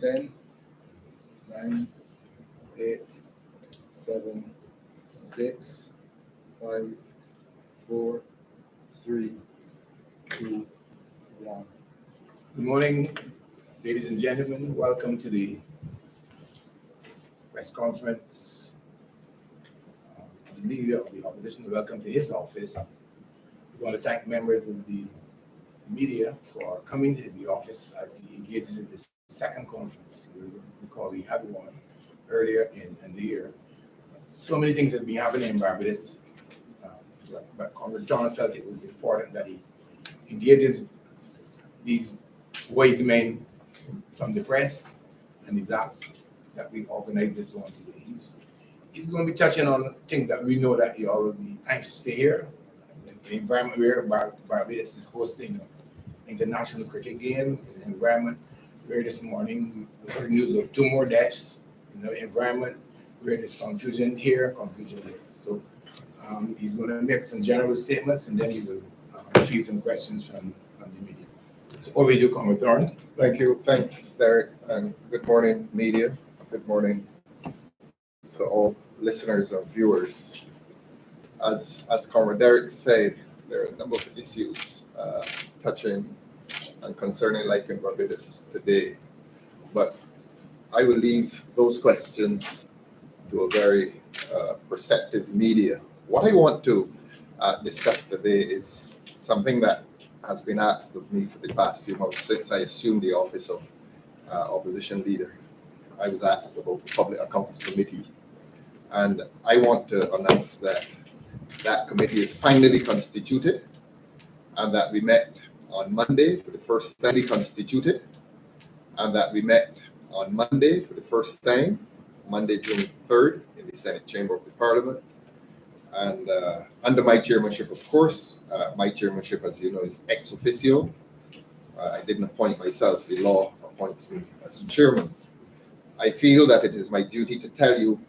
10, 9, 8, 7, 6, 5, 4, 3, 2, 1. Good morning, ladies and gentlemen. Welcome to the press conference. The leader of the opposition, welcome to his office. We want to thank members of the media for coming to the office as he engages in the second conference. We recall we had one earlier in the year. So many things have been happening in Barbados, but Congress John felt it was important that he engages these wise men from the press, and he's asked that we organize this one today. He's going to be touching on things that we know that you all will be anxious to hear. The environment where Barbados is hosting an international cricket game, in an environment where this morning we heard news of 2 more deaths, in the environment where there's confusion here, confusion there. So he's going to make some general statements, and then he will field some questions from the media. So over to you, Comrade Thorne. Thank you. Thanks, Derek, and good morning, media. Good morning to all listeners and viewers. As Comrade Derek said, there are a number of issues touching and concerning life in Barbados today, but I will leave those questions to a very perceptive media. What I want to discuss today is something that has been asked of me for the past few months since I assumed the office of opposition leader. I was asked about the Public Accounts Committee, and I want to announce that that committee is finally constituted, and that we met on Monday for the first time constituted, and that we met on Monday for the first time, Monday, June 3rd, in the Senate Chamber of the Parliament. And under my chairmanship, of course, my chairmanship, as you know, is ex officio. I didn't appoint myself, the law appoints me as chairman. I feel that it is my duty to tell you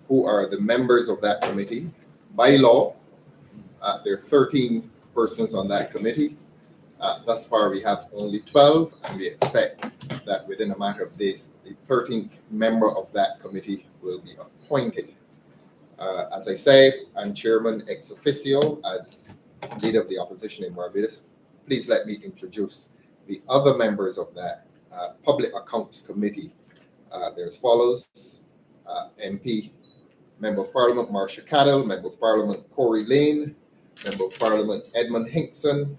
who are the members of that committee. By law, there are 13 persons on that committee. Thus far, we have only 12, and we expect that within a matter of days, the 13th member of that committee will be appointed. As I said, I'm chairman ex officio as leader of the opposition in Barbados. Please let me introduce the other members of that Public Accounts Committee. There's follows: MP, Member of Parliament Marsha Cadell, Member of Parliament Corey Lane, Member of Parliament Edmund Hinkson,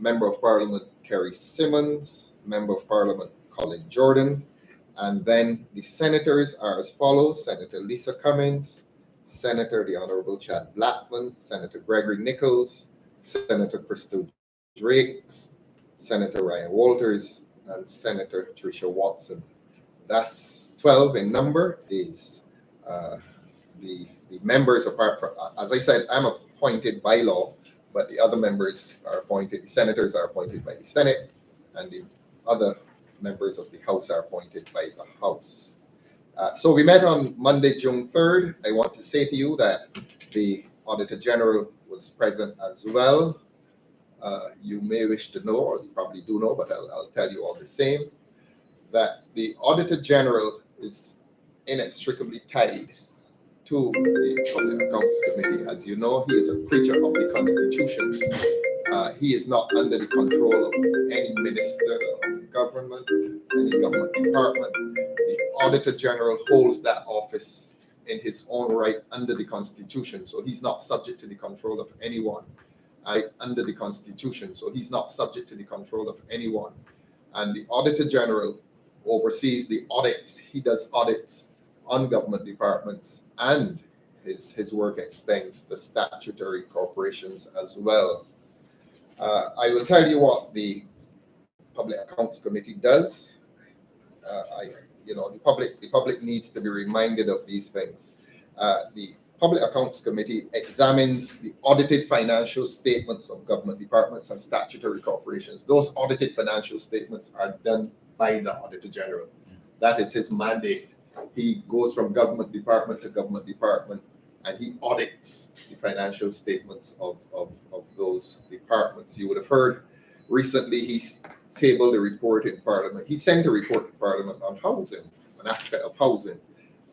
Member of Parliament Kerry Simmons, Member of Parliament Colin Jordan, and then the senators are as follows: Senator Lisa Cummins, Senator the Honorable Chad Blackman, Senator Gregory Nichols, Senator Crystal Drakes, Senator Ryan Walters, and Senator Tricia Watson. That's 12 in number. Is the members apart from, as I said, I'm appointed by law, but the other members are appointed, the senators are appointed by the Senate, and the other members of the House are appointed by the House. So we met on Monday, June 3rd. I want to say to you that the Auditor General was present as well. You may wish to know, or you probably do know, but I'll tell you all the same, that the Auditor General is inextricably tied to the Public Accounts Committee. As you know, he is a creature of the Constitution. He is not under the control of any minister of government, any government department. The Auditor General holds that office in his own right under the Constitution, so he's not subject to the control of anyone. Under the Constitution, so he's not subject to the control of anyone. And the Auditor General oversees the audits. He does audits on government departments, and his work extends to statutory corporations as well. I will tell you what the Public Accounts Committee does. The public needs to be reminded of these things. The Public Accounts Committee examines the audited financial statements of government departments and statutory corporations. Those audited financial statements are done by the Auditor General. That is his mandate. He goes from government department to government department, and he audits the financial statements of those departments. You would have heard recently he tabled a report in Parliament. He sent a report to Parliament on housing, an aspect of housing.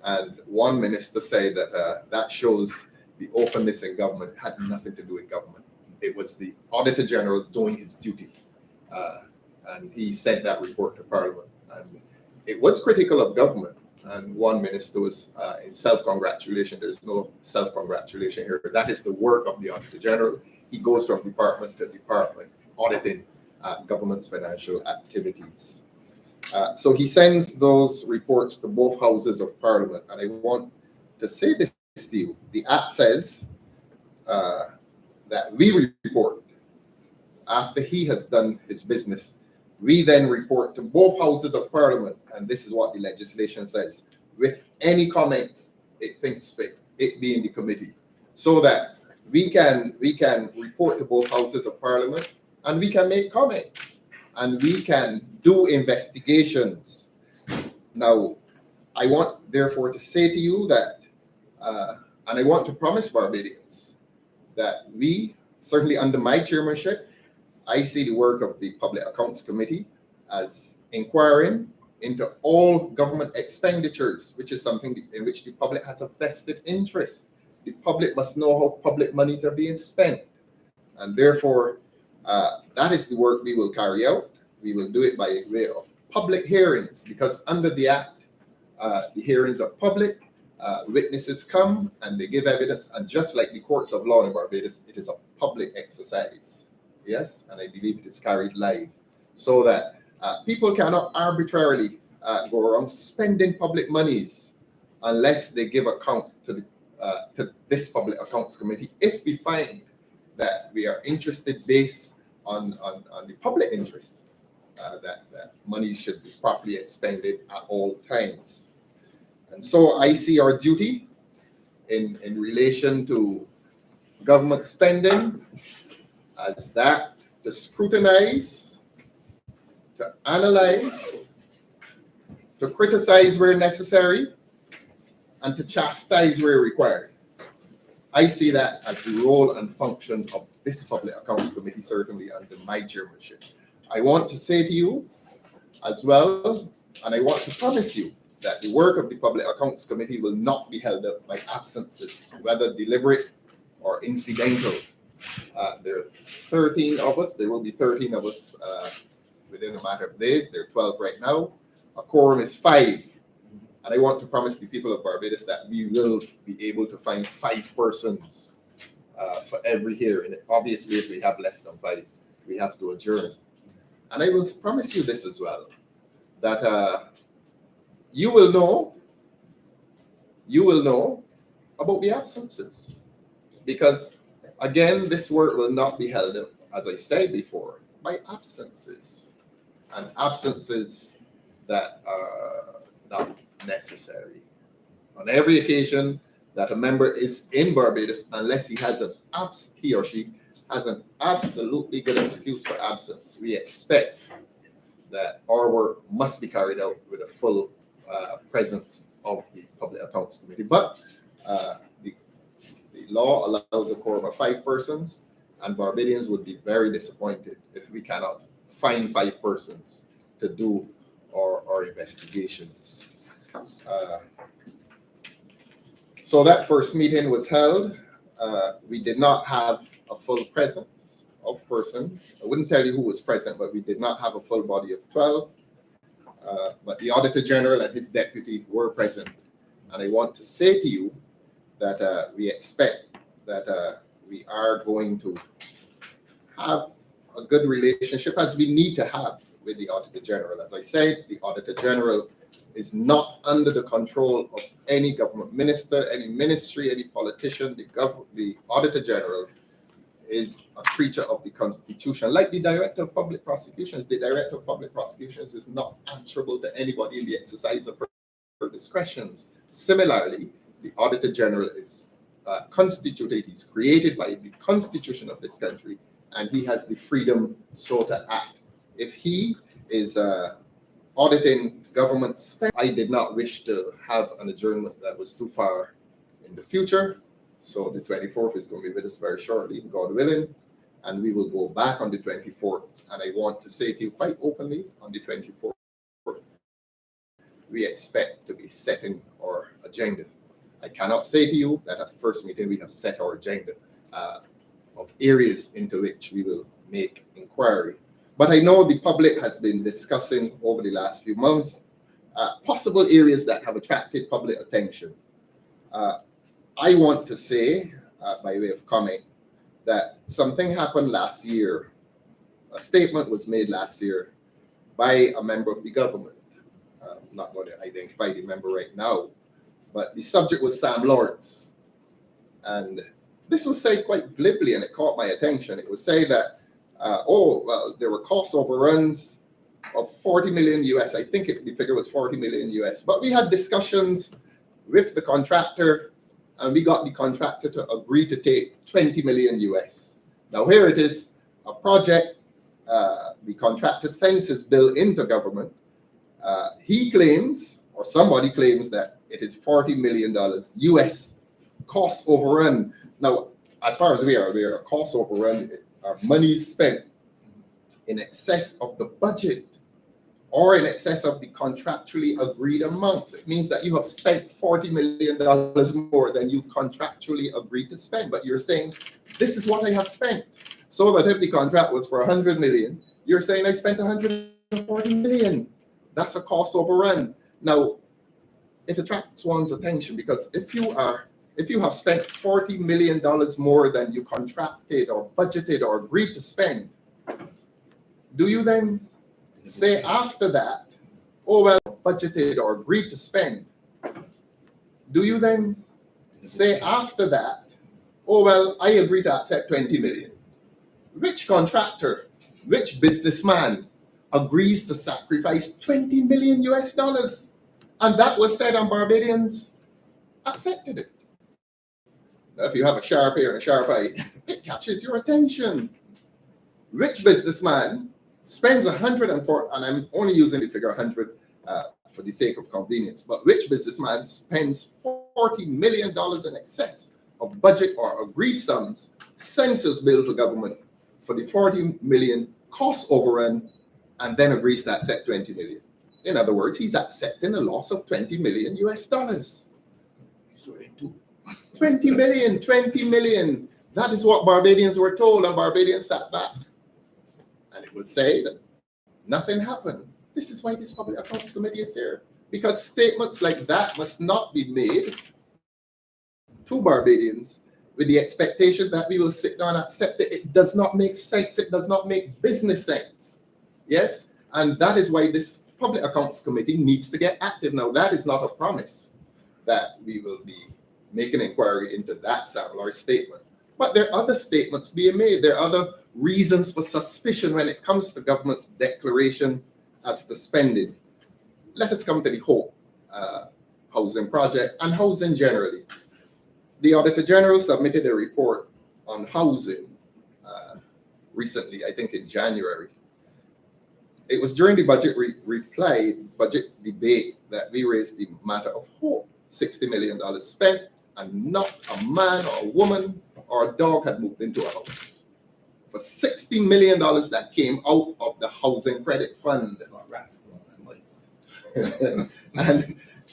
And one minister said that that shows the openness in government. It had nothing to do with government. It was the Auditor General doing his duty. And he sent that report to Parliament. And it was critical of government. And one minister was in self-congratulation. There's no self-congratulation here. That is the work of the Auditor General. He goes from department to department, auditing government's financial activities. So he sends those reports to both houses of Parliament. And I want to say this to you. The Act says that we report after he has done his business. We then report to both houses of Parliament, and this is what the legislation says, with any comments it thinks fit, it being the committee, so that we can report to both houses of Parliament, and we can make comments, and we can do investigations. Now, I want therefore to say to you that, and I want to promise Barbadians that we, certainly under my chairmanship, I see the work of the Public Accounts Committee as inquiring into all government expenditures, which is something in which the public has a vested interest. The public must know how public monies are being spent. And therefore, that is the work we will carry out. We will do it by way of public hearings, because under the Act, the hearings are public, witnesses come and they give evidence, and just like the courts of law in Barbados, it is a public exercise. Yes, and I believe it is carried live, so that people cannot arbitrarily go around spending public monies unless they give account to this Public Accounts Committee. If we find that we are interested based on the public interest, that money should be properly expended at all times. And so I see our duty in relation to government spending as that to scrutinize, to analyze, to criticize where necessary, and to chastise where required. I see that as the role and function of this Public Accounts Committee, certainly under my chairmanship. I want to say to you as well, and I want to promise you, that the work of the Public Accounts Committee will not be held up by absences, whether deliberate or incidental. There are 13 of us. There will be 13 of us within a matter of days. There are 12 right now. A quorum is 5. And I want to promise the people of Barbados that we will be able to find 5 persons for every hearing. Obviously, if we have less than 5, we have to adjourn. And I will promise you this as well, that you will know about the absences. Because again, this work will not be held up, as I said before, by absences, and absences that are not necessary. On every occasion that a member is in Barbados, unless he or she has an absolutely good excuse for absence, we expect that our work must be carried out with a full presence of the Public Accounts Committee. But the law allows a quorum of 5 persons, and Barbadians would be very disappointed if we cannot find 5 persons to do our investigations. So that first meeting was held. We did not have a full presence of persons. I wouldn't tell you who was present, but we did not have a full body of 12. But the Auditor General and his deputy were present. And I want to say to you that we expect that we are going to have a good relationship, as we need to have, with the Auditor General. As I said, the Auditor General is not under the control of any government minister, any ministry, any politician. The Auditor General is a creature of the Constitution, like the Director of Public Prosecutions. The Director of Public Prosecutions is not answerable to anybody in the exercise of her discretions. Similarly, the Auditor General is constituted, he's created by the Constitution of this country, and he has the freedom so to act. If he is auditing government spend, I did not wish to have an adjournment that was too far in the future. So the 24th is going to be with us very shortly, God willing. and we will go back on the 24th. And I want to say to you quite openly, on the 24th, we expect to be setting our agenda. I cannot say to you that at the first meeting we have set our agenda of areas into which we will make inquiry. But I know the public has been discussing over the last few months possible areas that have attracted public attention. I want to say, by way of comment, that something happened last year. A statement was made last year by a member of the government. I'm not going to identify the member right now, but the subject was Sam Lawrence. And this was said quite glibly, and it caught my attention. It was said that, there were cost overruns of 40 million US. I think the figure was 40 million US. But we had discussions with the contractor, and we got the contractor to agree to take 20 million US. Now here it is, a project, the contractor sends his bill into government. He claims, or somebody claims, that it is $40 million US cost overrun. Now, as far as we are aware, a cost overrun are money spent in excess of the budget or in excess of the contractually agreed amounts. It means that you have spent $40 million more than you contractually agreed to spend, but you're saying, this is what I have spent. So that if the contract was for 100 million, you're saying I spent 140 million. That's a cost overrun. Now, it attracts one's attention because if you have spent $40 million more than you contracted or budgeted or agreed to spend, do you then say after that, oh, well, budgeted or agreed to spend? Do you then say after that, oh, well, I agree to accept 20 million? Which contractor, which businessman agrees to sacrifice 20 million US dollars? And that was said, and Barbadians accepted it. Now, if you have a sharp ear and a sharp eye, it catches your attention. Which businessman spends 104, and I'm only using the figure 100 for the sake of convenience, but which businessman spends $40 million in excess of budget or agreed sums, sends his bill to government for the 40 million cost overrun, and then agrees to accept 20 million? In other words, he's accepting a loss of 20 million US dollars. 20 million. That is what Barbadians were told, and Barbadians sat back. And it was said that nothing happened. This is why this Public Accounts Committee is here, because statements like that must not be made to Barbadians with the expectation that we will sit down and accept it. It does not make sense. It does not make business sense. Yes? And that is why this Public Accounts Committee needs to get active. Now, that is not a promise that we will be making inquiry into that Sam Lawrence statement. But there are other statements being made. There are other reasons for suspicion when it comes to government's declaration as to spending. Let us come to the Hope housing project and housing generally. The Auditor General submitted a report on housing recently, I think in January. It was during the budget budget debate that we raised the matter of Hope. $60 million spent, and not a man or a woman or a dog had moved into a house. For $60 million that came out of the Housing Credit Fund.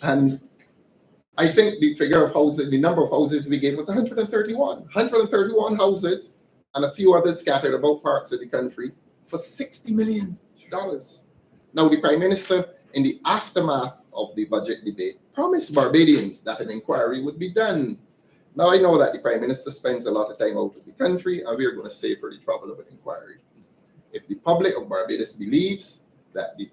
and I think the figure of houses, the number of houses we gave was 131. 131 houses and a few others scattered about parts of the country for $60 million. Now, the Prime Minister, in the aftermath of the budget debate, promised Barbadians that an inquiry would be done. Now, I know that the Prime Minister spends a lot of time out of the country, and we're going to save her the trouble of an inquiry. If the public of Barbados believes that the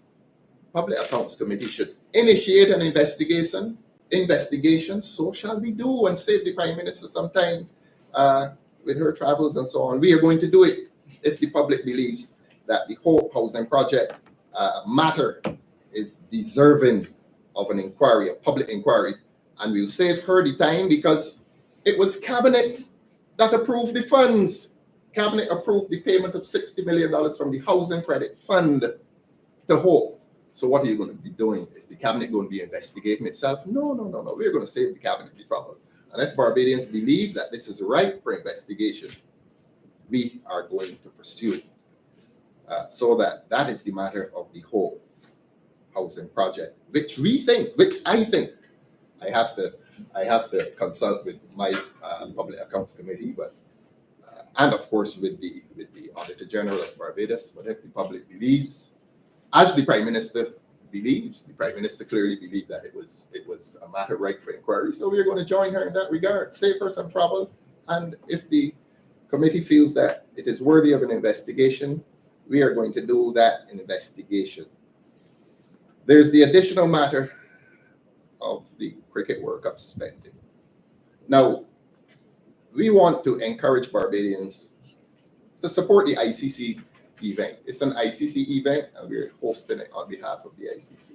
Public Accounts Committee should initiate an investigation, so shall we do, and save the Prime Minister some time with her travels and so on. We are going to do it if the public believes that the Hope housing project matter is deserving of an inquiry, a public inquiry, and we'll save her the time because it was Cabinet that approved the funds. Cabinet approved the payment of $60 million from the Housing Credit Fund to Hope. So what are you going to be doing? Is the Cabinet going to be investigating itself? No. We're going to save the Cabinet the trouble. And if Barbadians believe that this is right for investigation, we are going to pursue it. So that is the matter of the whole housing project, which I think, I have to consult with my Public Accounts Committee, but and of course with the Auditor General of Barbados. But if the public believes, as the Prime Minister believes, the Prime Minister clearly believed that it was a matter ripe for inquiry. So we are going to join her in that regard, save her some trouble, and if the committee feels that it is worthy of an investigation, we are going to do that investigation. There's the additional matter of the Cricket World Cup spending. Now, we want to encourage Barbadians to support the ICC event. It's an ICC event, and we're hosting it on behalf of the ICC.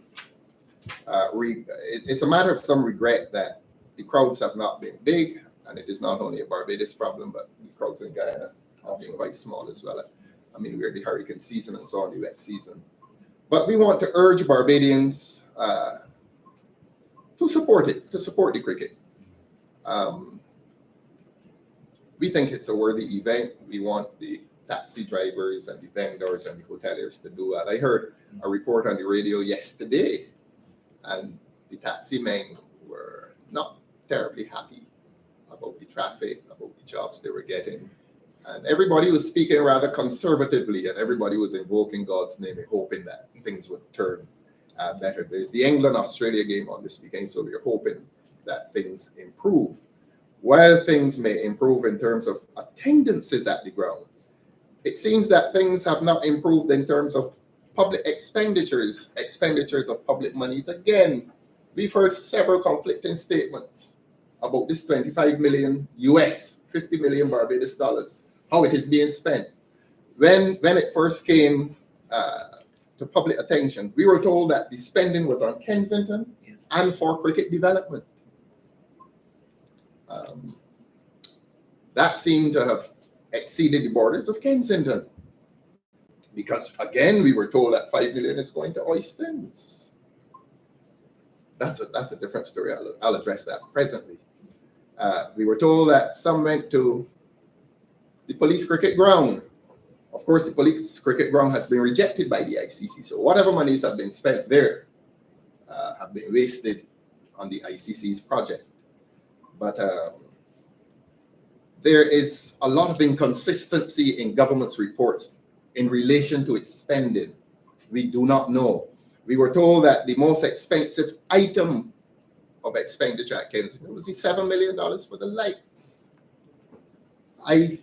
It's a matter of some regret that the crowds have not been big, and it is not only a Barbados problem, but the crowds in Guyana have been quite small as well. I mean, we're the hurricane season and so on, the wet season. But we want to urge Barbadians to support it, to support the cricket. We think it's a worthy event. We want the taxi drivers and the vendors and the hoteliers to do that. I heard a report on the radio yesterday, and the taxi men were not terribly happy about the traffic, about the jobs they were getting. And everybody was speaking rather conservatively, and everybody was invoking God's name and hoping that things would turn better. There's the England-Australia game on this weekend, so we're hoping that things improve. While things may improve in terms of attendances at the ground, it seems that things have not improved in terms of public expenditures of public monies. Again, we've heard several conflicting statements about this 25 million US, 50 million Barbados dollars, how it is being spent. When it first came to public attention, we were told that the spending was on Kensington and for cricket development. That seemed to have exceeded the borders of Kensington, because again we were told that 5 million is going to Oistins. That's a different story. I'll address that presently. We were told that some went to the police cricket ground. Of course, the police cricket ground has been rejected by the ICC, so whatever monies have been spent there have been wasted on the ICC's project. But there is a lot of inconsistency in government's reports in relation to its spending. We do not know. We were told that the most expensive item of expenditure at Kensington was the $7 million for the lights. I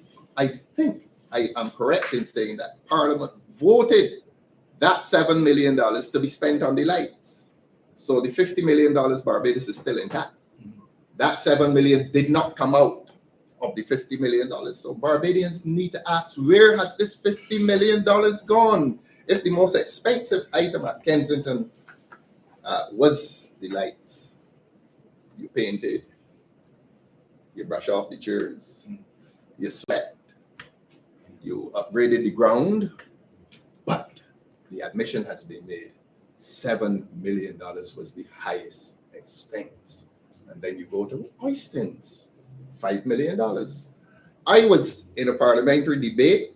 think I am correct in saying that Parliament voted that $7 million to be spent on the lights. So the $50 million Barbados is still intact. That $7 million did not come out of the $50 million. So Barbadians need to ask, where has this $50 million gone? If the most expensive item at Kensington was the lights, you painted, you brush off the chairs, you swept, you upgraded the ground, but the admission has been made. $7 million was the highest expense. And then you go to Oistins, $5 million. I was in a parliamentary debate,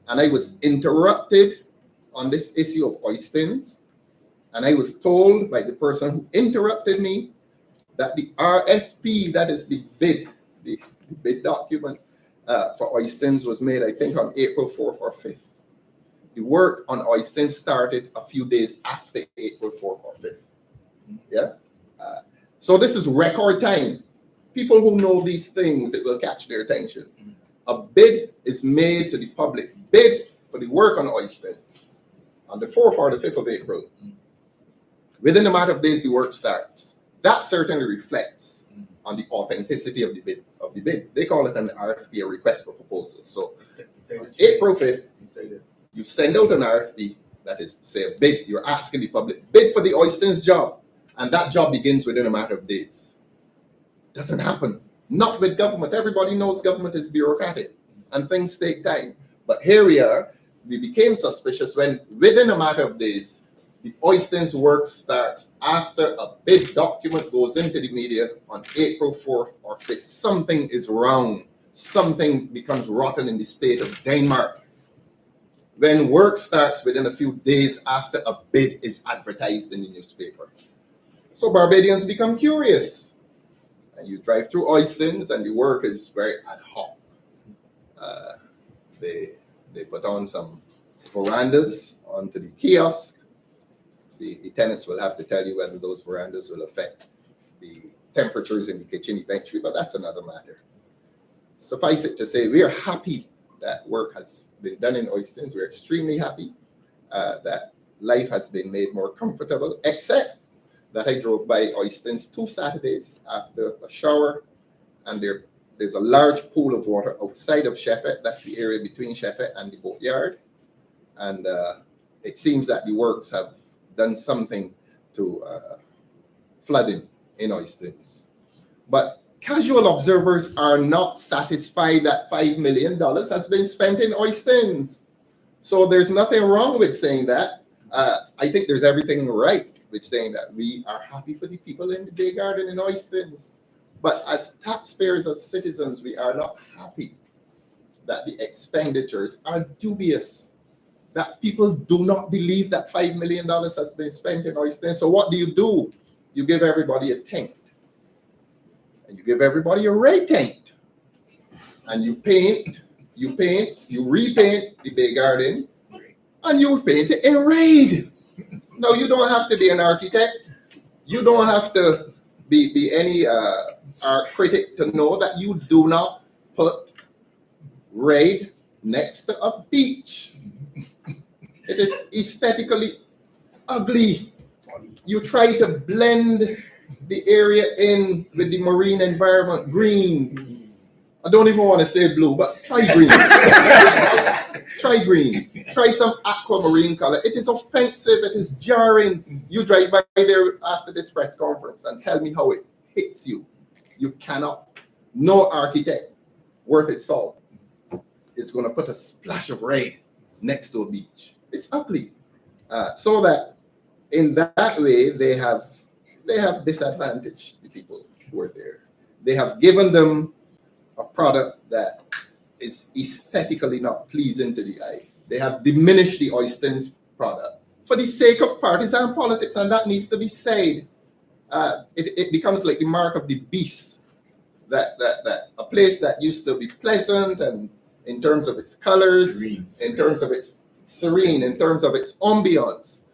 and I was interrupted on this issue of Oistins, and I was told by the person who interrupted me that the RFP, that is the bid document for Oistins, was made, I think, on April 4th or 5th. The work on Oistins started a few days after April 4th or 5th. Yeah. So this is record time. People who know these things, it will catch their attention. A bid is made to the public, bid for the work on Oistins on the 4th or the 5th of April. Within a matter of days, the work starts. That certainly reflects on the authenticity of the bid. They call it an RFP, a request for proposal. So on April 5th, you send out an RFP, that is to say a bid. You're asking the public, bid for the Oistins job. And that job begins within a matter of days. Doesn't happen. Not with government. Everybody knows government is bureaucratic and things take time. But here we are. We became suspicious when within a matter of days, the Oistins work starts after a bid document goes into the media on April 4th or 5th. Something is wrong something becomes rotten in the state of Denmark, when work starts within a few days after a bid is advertised in the newspaper. So Barbadians become curious. And you drive through Oystins and the work is very ad hoc. They put on some verandas onto the kiosk. The tenants will have to tell you whether those verandas will affect the temperatures in the kitchen eventually, but that's another matter. Suffice it to say, we are happy that work has been done in Oystins. We're extremely happy that life has been made more comfortable, except that I drove by Oystins 2 Saturdays after a shower, and there's a large pool of water outside of Sheffet. That's the area between Sheffet and the boatyard. And it seems that the works have done something to flooding in Oystins. But casual observers are not satisfied that $5 million has been spent in Oystins. So there's nothing wrong with saying that. I think there's everything right with saying that we are happy for the people in the Bay Garden in Oystins. But as taxpayers, as citizens, we are not happy that the expenditures are dubious, that people do not believe that $5 million has been spent in Oystins. So what do? You give everybody a tent. And you give everybody a ray tent. And you repaint the Bay Garden, and you paint it in red. No, you don't have to be an architect. You don't have to be any art critic to know that you do not put red next to a beach. It is aesthetically ugly. You try to blend the area in with the marine environment, green. I don't even want to say blue, but try green. Try green. Try some aquamarine color. It is offensive. It is jarring. You drive by there after this press conference and tell me how it hits you. You cannot. No architect worth his salt is going to put a splash of red next to a beach. It's ugly. So that in that way, they have disadvantaged the people who are there. They have given them a product that is aesthetically not pleasing to the eye. They have diminished the Oystins product for the sake of partisan politics, and that needs to be said. It becomes like the mark of the beast, that a place that used to be pleasant and in terms of its colors, serene. In terms of its serene, in terms of its ambiance,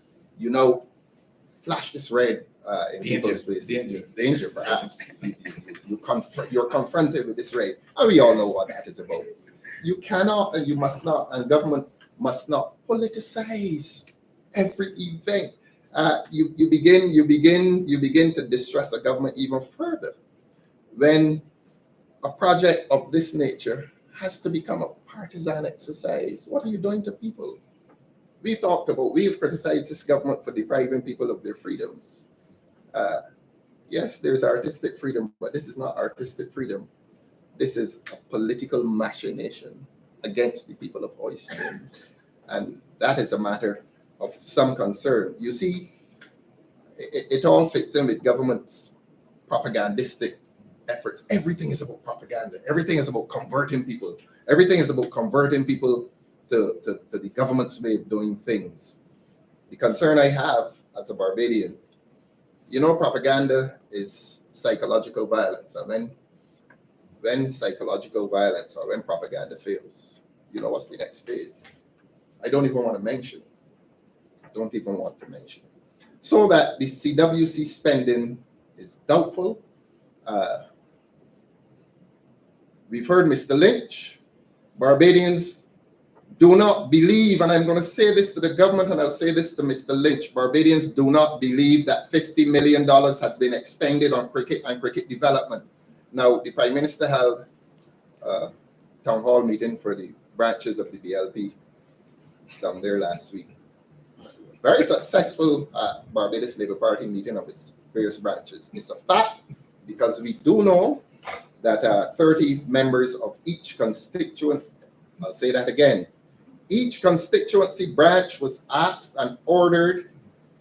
flash this red in people's faces. Danger, perhaps. You're confronted with this red, and we all know what that is about. You cannot, and you must not, and government must not politicize every event. You begin to distress a government even further when a project of this nature has to become a partisan exercise. What are you doing to people? We've criticized this government for depriving people of their freedoms. Yes, there's artistic freedom, but this is not artistic freedom. This is a political machination against the people of Oystins. And that is a matter of some concern. You see, it all fits in with government's propagandistic efforts. Everything is about propaganda. Everything is about converting people. Everything is about converting people to the government's way of doing things. The concern I have as a Barbadian, propaganda is psychological violence. And when psychological violence or when propaganda fails, what's the next phase? I don't even want to mention. So that the CWC spending is doubtful. We've heard Mr. Lynch. Barbadians do not believe, and I'm going to say this to the government and I'll say this to Mr. Lynch, Barbadians do not believe that $50 million has been expended on cricket and cricket development. Now, the Prime Minister held a town hall meeting for the branches of the BLP down there last week. Very successful Barbados Labour Party meeting of its various branches. It's a fact because we do know that 30 members of each constituency, I'll say that again, each constituency branch was asked and ordered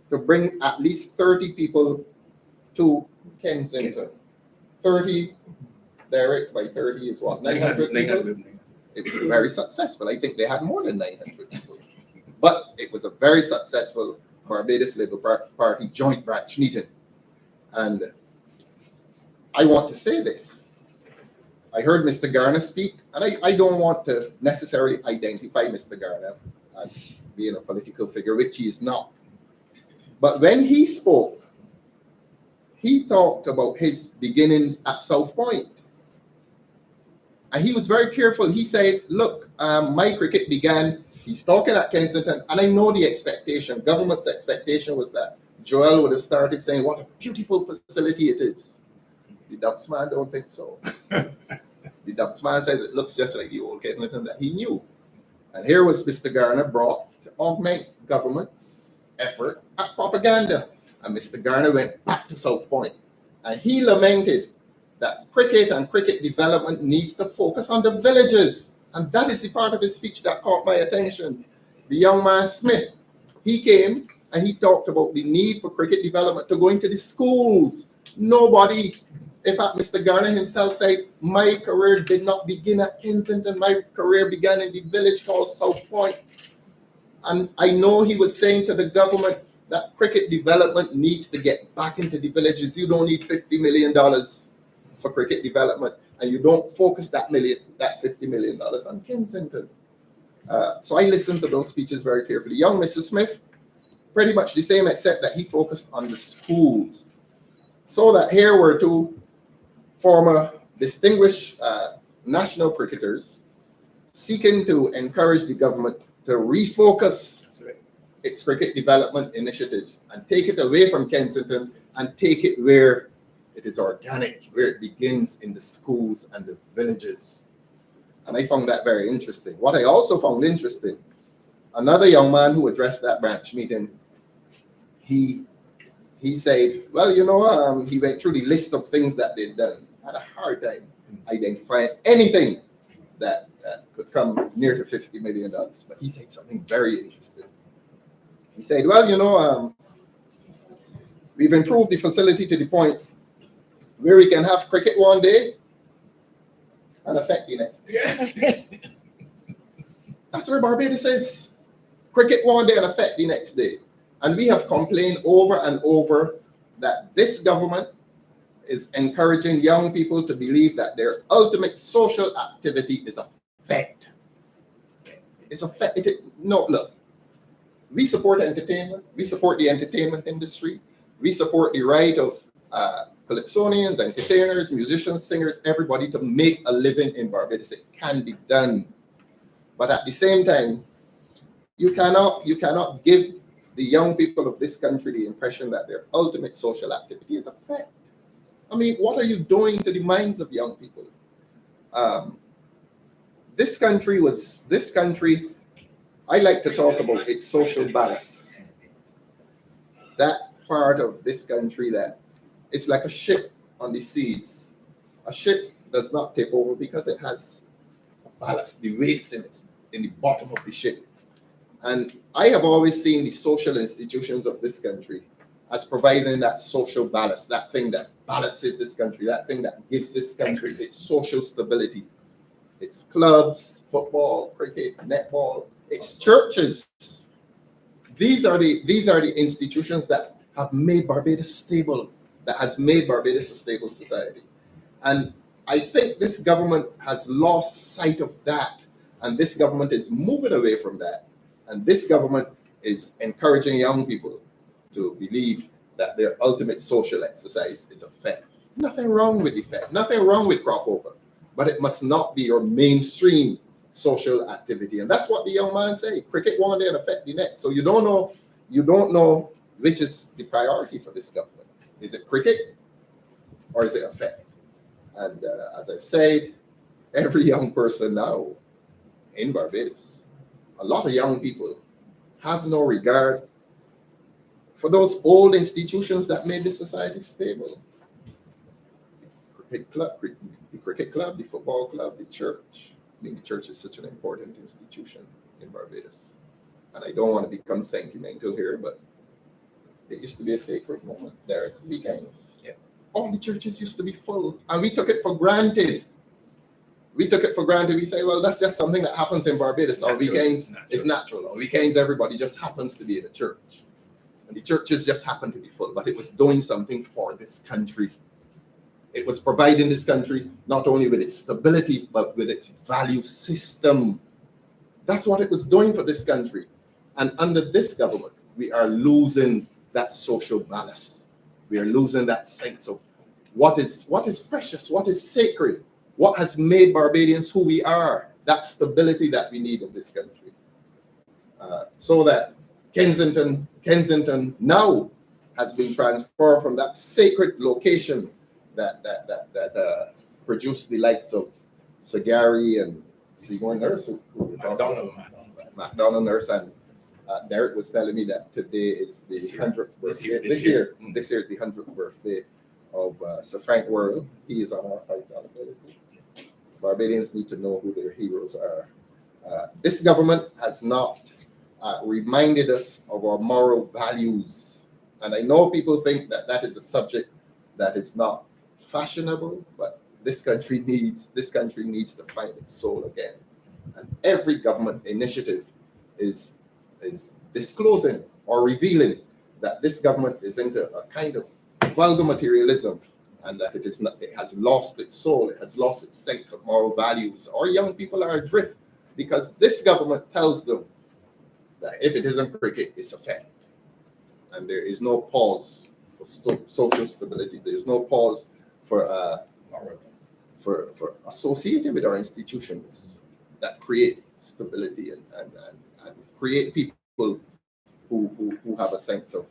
to bring at least 30 people to Kensington. 30 Derek, by 30 is what, 900 people? 900. It was very successful. I think they had more than 900 people. But it was a very successful Barbados Labour Party joint branch meeting. And I want to say this. I heard Mr. Garner speak, and I don't want to necessarily identify Mr. Garner as being a political figure, which he is not. But when he spoke, he talked about his beginnings at South Point. And he was very careful. He said, look, my cricket began, he's talking at Kensington, and I know the expectation, government's expectation was that Joel would have started saying what a beautiful facility it is. The dumps man don't think so. The dumps man says it looks just like the old Kensington that he knew. And here was Mr. Garner brought to augment government's effort at propaganda. And Mr. Garner went back to South Point. And he lamented that cricket and cricket development needs to focus on the villages. And that is the part of his speech that caught my attention. The young man Smith, he came and he talked about the need for cricket development to go into the schools. Nobody, in fact, Mr. Garner himself said, my career did not begin at Kensington. My career began in the village called South Point. And I know he was saying to the government that cricket development needs to get back into the villages. You don't need $50 million for cricket development, and you don't focus that $50 million on Kensington. So I listened to those speeches very carefully. Young Mr. Smith, pretty much the same, except that he focused on the schools. So that here were two former distinguished national cricketers seeking to encourage the government to refocus its cricket development initiatives and take it away from Kensington and take it where it is organic, where it begins in the schools and the villages. And I found that very interesting. What I also found interesting, another young man who addressed that branch meeting, he said, well, you know, he went through the list of things that they'd done. Had a hard time identifying anything that could come near to $50 million. But he said something very interesting. He said, well, you know, we've improved the facility to the point where we can have cricket one day and affect the next day. That's where Barbados is. Cricket one day and affect the next day. And we have complained over and over that this government is encouraging young people to believe that their ultimate social activity is a fact. It's a fact. No, look, we support entertainment. We support the entertainment industry. We support the right of calypsonians, entertainers, musicians, singers, everybody to make a living in Barbados. It can be done. But at the same time, you cannot give the young people of this country the impression that their ultimate social activity is a fact. I mean, what are you doing to the minds of young people? This country, I like to talk about its social ballast. That part of this country that it's like a ship on the seas. A ship does not tip over because it has ballast, the weights in the bottom of the ship. And I have always seen the social institutions of this country as providing that social ballast, that thing that balances this country, that thing that gives this country its social stability. It's clubs, football, cricket, netball, it's churches. These are the institutions that have made Barbados stable, that has made Barbados a stable society. And I think this government has lost sight of that, and this government is moving away from that. And this government is encouraging young people to believe that their ultimate social exercise is a fair. Nothing wrong with the fair, nothing wrong with crop over, but it must not be your mainstream social activity. And that's what the young man said. Cricket one day and affect the next. So you don't know which is the priority for this government. Is it cricket or is it effect? And as I've said, every young person now in Barbados, a lot of young people have no regard for those old institutions that made this society stable. The cricket club, the football club, the church. I mean, the church is such an important institution in Barbados. And I don't want to become sentimental here, but it used to be a sacred moment. There are weekends. Yeah. all the churches used to be full, and we took it for granted. We took it for granted. We say, well, that's just something that happens in Barbados. On weekends, it's natural. On weekends, everybody just happens to be in a church. And the churches just happen to be full. But it was doing something for this country. It was providing this country not only with its stability, but with its value system. That's what it was doing for this country. And under this government, we are losing that social ballast. We are losing that sense of what is precious, what is sacred, what has made Barbadians who we are, that stability that we need in this country. So that Kensington now has been transformed from that sacred location that produced the likes of Sagari and Seymour Nurse, McDonald Nurse, and Derek was telling me that today is the 100th birthday. This year is the 100th birthday of Sir Frank Worrell. He is on our $5 bill. Barbadians need to know who their heroes are. This government has not reminded us of our moral values. And I know people think that that is a subject that is not fashionable, but this country needs to find its soul again. And every government initiative is disclosing or revealing that this government is into a kind of vulgar materialism, and that it has lost its soul, it has lost its sense of moral values. Our young people are adrift because this government tells them that if it isn't cricket, it's a fact. And there is no pause for social stability. There is no pause for associating with our institutions that create stability and create people who have a sense of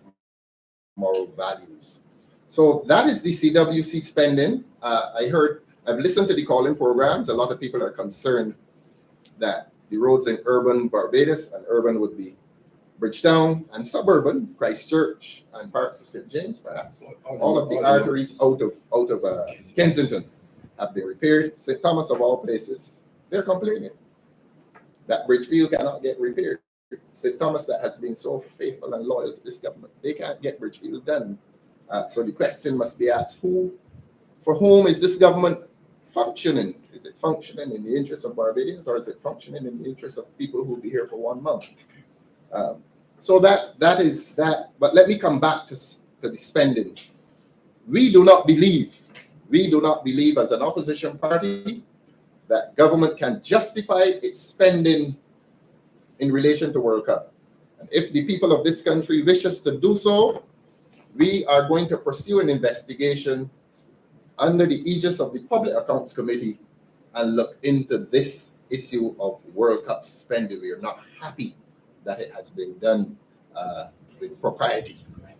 moral values. So that is the CWC spending. I've listened to the call-in programs. A lot of people are concerned that the roads in urban Barbados, and urban would be Bridgetown, and suburban Christchurch and parts of St. James, perhaps. All of the arteries out of Kensington have been repaired. St. Thomas, of all places, they're complaining that Bridgefield cannot get repaired. St. Thomas, that has been so faithful and loyal to this government, they can't get Bridgefield done. So the question must be asked, for whom is this government functioning? Is it functioning in the interest of Barbadians, or is it functioning in the interest of people who will be here for 1 month? So that is that. But let me come back to the spending. We do not believe as an opposition party that government can justify its spending in relation to World Cup. And if the people of this country wishes to do so, we are going to pursue an investigation under the aegis of the Public Accounts Committee and look into this issue of World Cup spending. We are not happy that it has been done with propriety.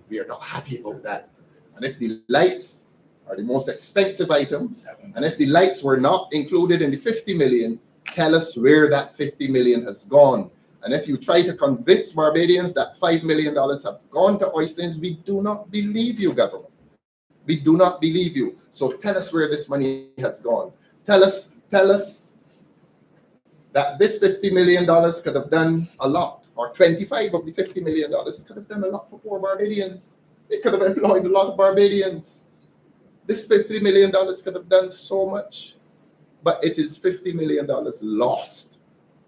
We are not happy about that. And if the lights are the most expensive items, and if the lights were not included in the 50 million, tell us where that 50 million has gone. And if you try to convince Barbadians that $5 million have gone to Oistins, we do not believe you, government. We do not believe you. So tell us where this money has gone. Tell us that this $50 million could have done a lot, or 25 of the $50 million could have done a lot for poor Barbadians. It could have employed a lot of Barbadians. This $50 million could have done so much, but it is $50 million lost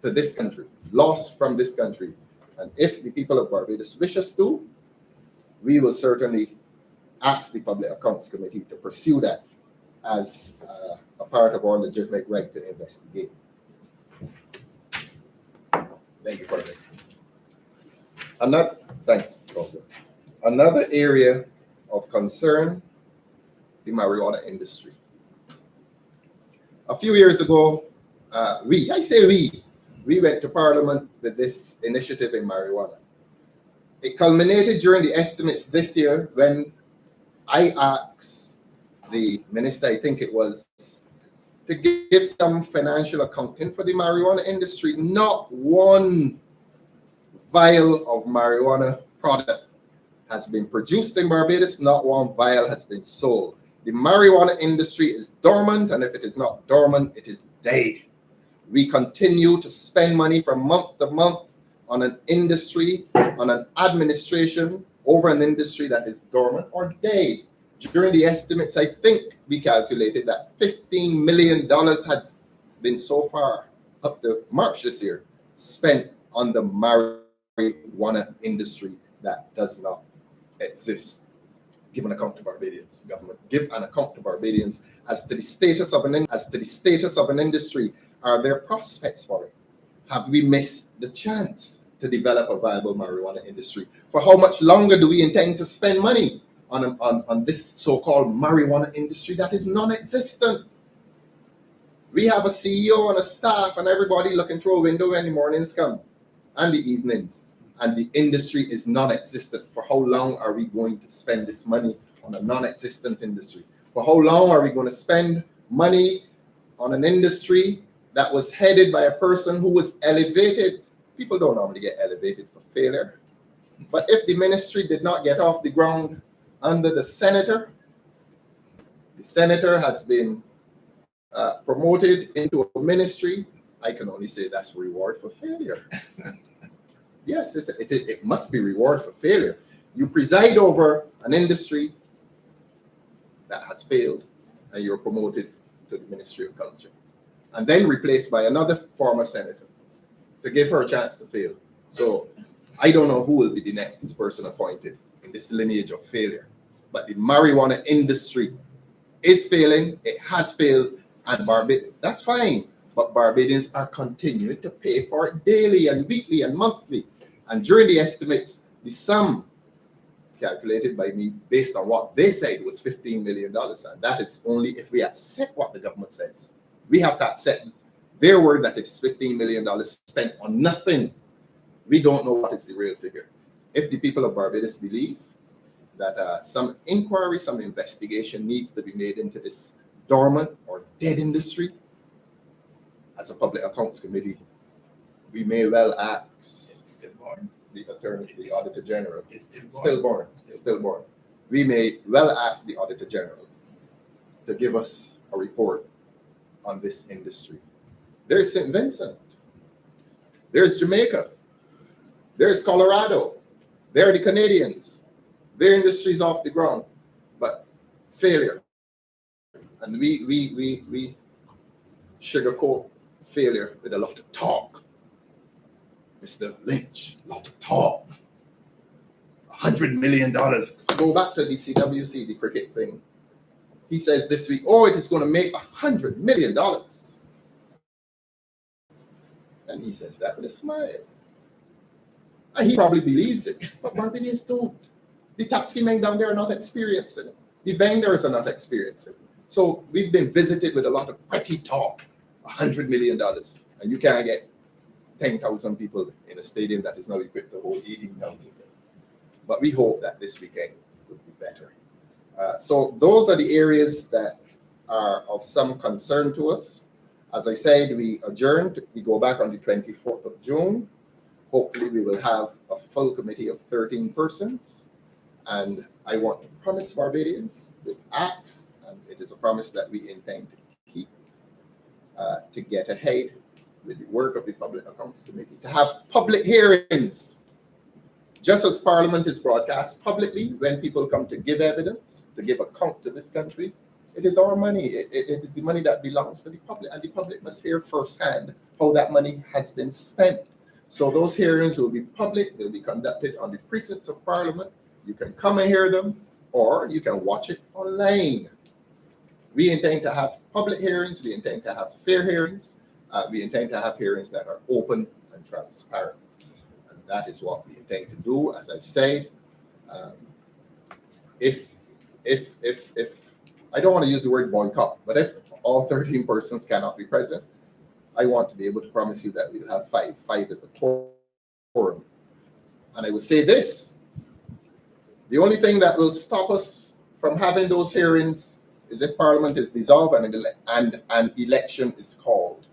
to this country, lost from this country. And if the people of Barbados wish us to, we will certainly ask the Public Accounts Committee to pursue that as a part of our legitimate right to investigate. Thank you for that. Thanks, Calvin. Another area of concern, the marijuana industry. A few years ago, we went to Parliament with this initiative in marijuana. It culminated during the estimates this year when I asked the minister, I think it was, to give some financial accounting for the marijuana industry. Not one vial of marijuana product has been produced in Barbados. Not one vial has been sold. The marijuana industry is dormant, and if it is not dormant, it is dead. We continue to spend money from month to month on an industry, on an administration, over an industry that is dormant or dead. During the estimates, I think we calculated that $15 million had been so far up to March this year spent on the marijuana industry that does not exist. Give an account to Barbadians, government. Give an account to Barbadians as to the status of an industry. Are there prospects for it? Have we missed the chance to develop a viable marijuana industry? For how much longer do we intend to spend money on this so-called marijuana industry that is non-existent? We have a CEO and a staff and everybody looking through a window when the mornings come and the evenings, and the industry is non-existent. For how long are we going to spend this money on a non-existent industry? For how long are we going to spend money on an industry that was headed by a person who was elevated? People don't normally get elevated for failure. But if the ministry did not get off the ground under the senator has been promoted into a ministry, I can only say that's reward for failure. Yes, it must be reward for failure. You preside over an industry that has failed, and you're promoted to the Ministry of Culture, and then replaced by another former senator to give her a chance to fail. So I don't know who will be the next person appointed in this lineage of failure, but the marijuana industry is failing. It has failed, and that's fine. But Barbadians are continuing to pay for it daily and weekly and monthly. And during the estimates, the sum calculated by me based on what they said was $15 million. And that is only if we accept what the government says. We have to accept their word that it is $15 million spent on nothing. We don't know what is the real figure. If the people of Barbados believe that some inquiry, some investigation needs to be made into this dormant or dead industry, as a public accounts committee, we may well ask the attorney, the auditor general, stillborn. We may well ask the auditor general to give us a report on this industry. There's St. Vincent, there's Jamaica, there's Colorado, there are the Canadians. Their industry's off the ground, but failure. And we sugarcoat failure with a lot of talk. Mr. Lynch, a lot of talk. $100 million. Go back to the CWC, the cricket thing. He says this week, it is going to make $100 million. And he says that with a smile. And he probably believes it, but Barbadians don't. The taxi men down there are not experiencing it. The vendors are not experiencing it. So we've been visited with a lot of pretty talk. $100 million, and you can't get 10,000 people in a stadium that is now equipped to hold 18,000. But we hope that this weekend will be better. So those are the areas that are of some concern to us. As I said, we adjourned. We go back on the 24th of June. Hopefully we will have a full committee of 13 persons. And I want to promise Barbadians with acts, and it is a promise that we intend to keep, to get ahead with the work of the Public Accounts Committee, to have public hearings. Just as Parliament is broadcast publicly when people come to give evidence, to give account to this country, it is our money. It is the money that belongs to the public, and the public must hear firsthand how that money has been spent. So those hearings will be public. They'll be conducted on the precincts of Parliament. You can come and hear them, or you can watch it online. We intend to have public hearings. We intend to have fair hearings. We intend to have hearings that are open and transparent. And that is what we intend to do. As I've said, if I don't want to use the word boycott, but if all 13 persons cannot be present, I want to be able to promise you that we'll have five as a quorum. And I will say this: the only thing that will stop us from having those hearings is if Parliament is dissolved and an election is called.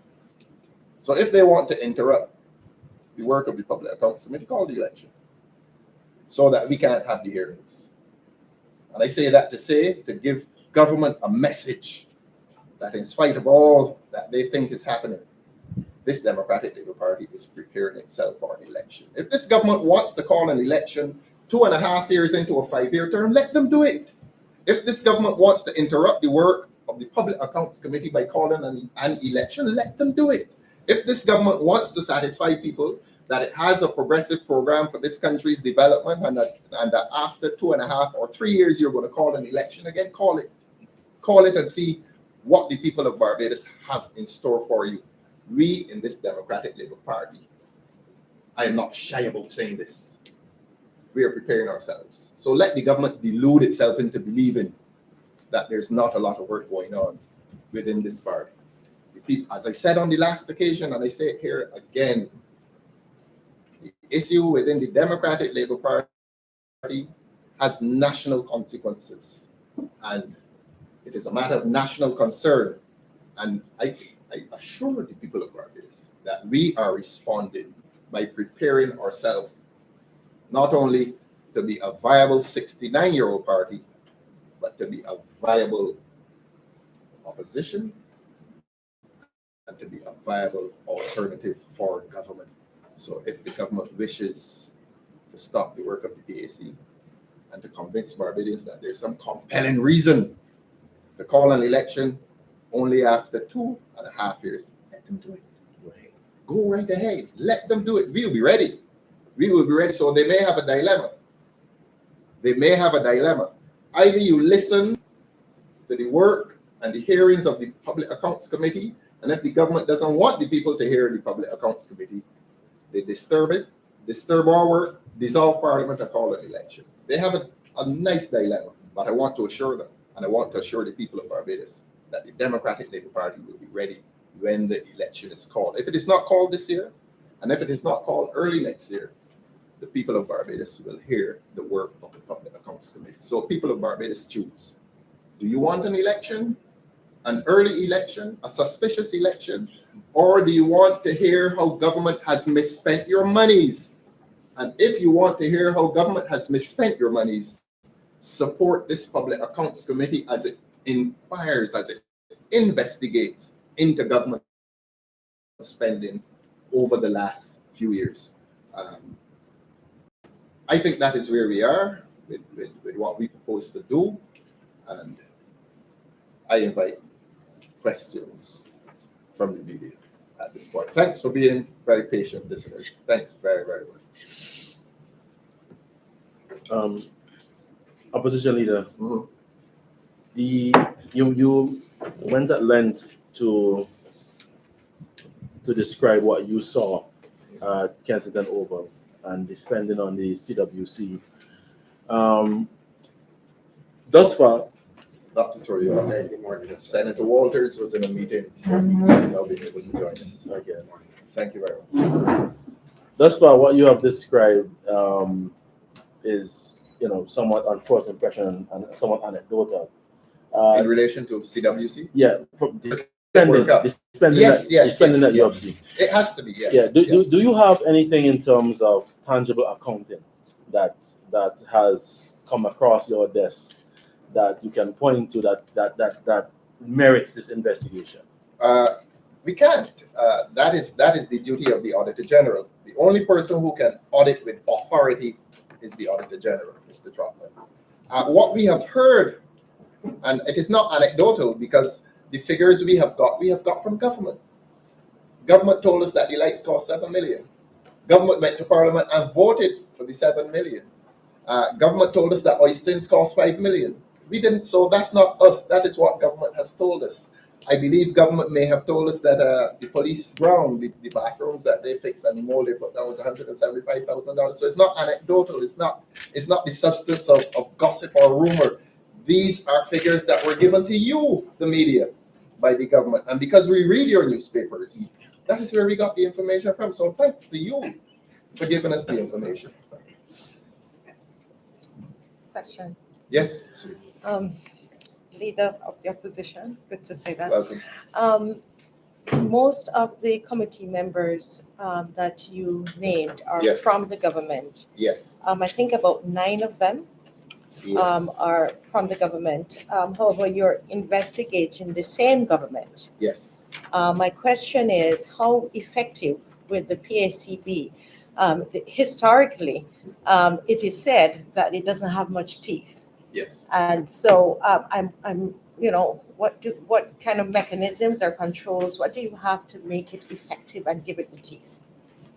So if they want to interrupt the work of the Public Accounts Committee, call the election so that we can't have the hearings. And I say that to give government a message that in spite of all that they think is happening, this Democratic Labour Party is preparing itself for an election. If this government wants to call an election 2.5 years into a 5-year term, let them do it. If this government wants to interrupt the work of the Public Accounts Committee by calling an election, let them do it. If this government wants to satisfy people that it has a progressive program for this country's development and that after 2.5 or 3 years you're going to call an election again, call it. Call it and see what the people of Barbados have in store for you. We in this Democratic Labour Party, I am not shy about saying this. We are preparing ourselves. So let the government delude itself into believing that there's not a lot of work going on within this party. The people, as I said on the last occasion, and I say it here again, the issue within the Democratic Labour Party has national consequences. And it is a matter of national concern. And I assure the people of Barbados that we are responding by preparing ourselves not only to be a viable 69-year-old party, but to be a viable opposition and to be a viable alternative for government. So if the government wishes to stop the work of the PAC and to convince Barbadians that there's some compelling reason to call an election only after 2.5 years, let them do it. Right. Go right ahead. Let them do it. We'll be ready. We will be ready. So they may have a dilemma. They may have a dilemma. Either you listen to the work and the hearings of the Public Accounts Committee, and if the government doesn't want the people to hear the Public Accounts Committee, they disturb it, disturb our work, dissolve Parliament, and call an election. They have a nice dilemma, but I want to assure them, and I want to assure the people of Barbados that the Democratic Labour Party will be ready when the election is called. If it is not called this year, and if it is not called early next year, the people of Barbados will hear the work of the Public Accounts Committee. So people of Barbados choose. Do you want an election, an early election, a suspicious election, or do you want to hear how government has misspent your monies? And if you want to hear how government has misspent your monies, support this Public Accounts Committee as it inquires, as it investigates into government spending over the last few years. I think that is where we are with what we propose to do. And I invite questions from the media at this point. Thanks for being very patient, listeners. Thanks very, very much. Opposition leader, you went at length to describe what you saw at Kensington Oval and the spending on the CWC. Thus far, not to throw you off. Senator Walters was in a meeting, so he has now been able to join us. okay. Thank you very much. Thus far, what you have described is, somewhat on first impression and somewhat anecdotal. In relation to CWC? Yeah, from the spending that you have seen. It has to be, yes. Yeah. Do you have anything in terms of tangible accounting that has come across your desk that you can point to that merits this investigation? We can't. That is the duty of the Auditor General. The only person who can audit with authority is the Auditor General, Mr. Trotman. What we have heard, and it is not anecdotal because the figures we have got from government. Government told us that the lights cost 7 million. Government went to Parliament and voted for the 7 million. Government told us that oysters cost 5 million. We didn't, so that's not us. That is what government has told us. I believe government may have told us that the police ground, the bathrooms that they fixed and the mold they put down was $175,000. So it's not anecdotal. It's not the substance of gossip or rumor. These are figures that were given to you, the media, by the government. And because we read your newspapers, that is where we got the information from. So thanks to you for giving us the information. Question. Yes. Leader of the opposition, good to say that. Welcome. Most of the committee members that you named are Yes. from the government. Yes. I think about 9 of them Yes. are from the government. However, you're investigating the same government. Yes. My question is, how effective will the PAC be? Historically, it is said that it doesn't have much teeth. Yes. And so I'm, what kind of mechanisms or controls, what do you have to make it effective and give it the teeth?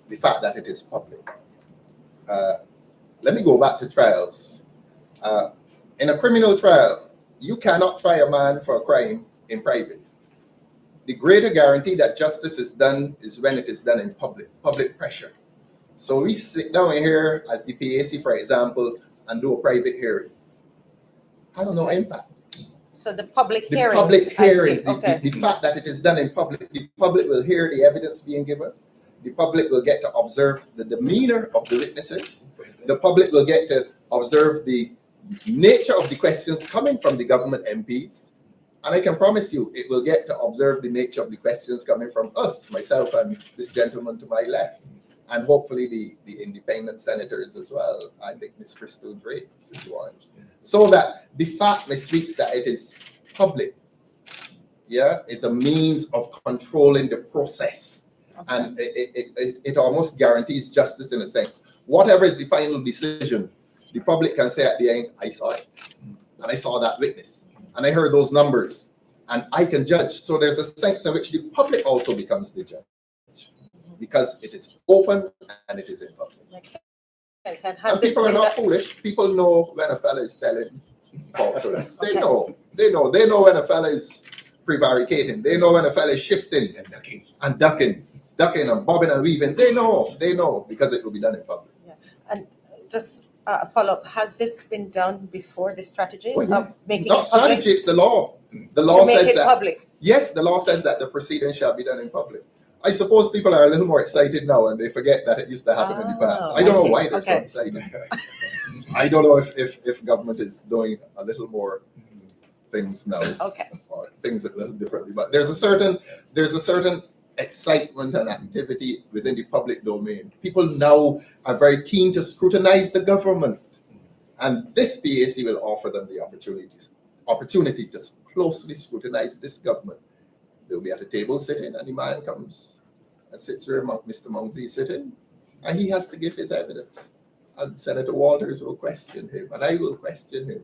The fact that it is public. Let me go back to trials. In a criminal trial, you cannot try a man for a crime in private. The greater guarantee that justice is done is when it is done in public pressure. So we sit down here as the PAC, for example, and do a private hearing. Has no impact. So the public The hearings. public I see. hearing, Okay. the fact that it is done in public, the public will hear the evidence being given. The public will get to observe the demeanor of the witnesses. The public will get to observe the nature of the questions coming from the government MPs. And I can promise you, it will get to observe the nature of the questions coming from us, myself and this gentleman to my left. And hopefully the independent senators as well. I think Ms. Crystal Drake is one. So that the fact, Ms. Weeks, that it is public, is a means of controlling the process. Okay. And it almost guarantees justice in a sense. Whatever is the final decision, the public can say at the end, I saw it. And I saw that witness. And I heard those numbers. And I can judge. So there's a sense in which the public also becomes the judge. Because it is open and it is in public. Makes sense. And And people are not foolish. People know when a fella is telling falsehoods. They know when a fella is prevaricating. They know when a fella is shifting and ducking and bobbing and weaving. They know because it will be done in public. Yeah. And just a follow-up, has this been done before, the strategy Oh, yes. of making Not it public? strategy, it's the law. The law To make says it that. public. Yes, the law says that the proceedings shall be done in public. I suppose people are a little more excited now and they forget that it used to happen in the past. I don't know why they're so excited. I don't know if government is doing a little more things now. Okay. Or things a little differently. But there's a certain excitement and activity within the public domain. People now are very keen to scrutinize the government. And this PAC will offer them the opportunity to closely scrutinize this government. They'll be at a table sitting, and the man comes and sits where Mr. Mounsey is sitting, and he has to give his evidence. And Senator Walters will question him, and I will question him.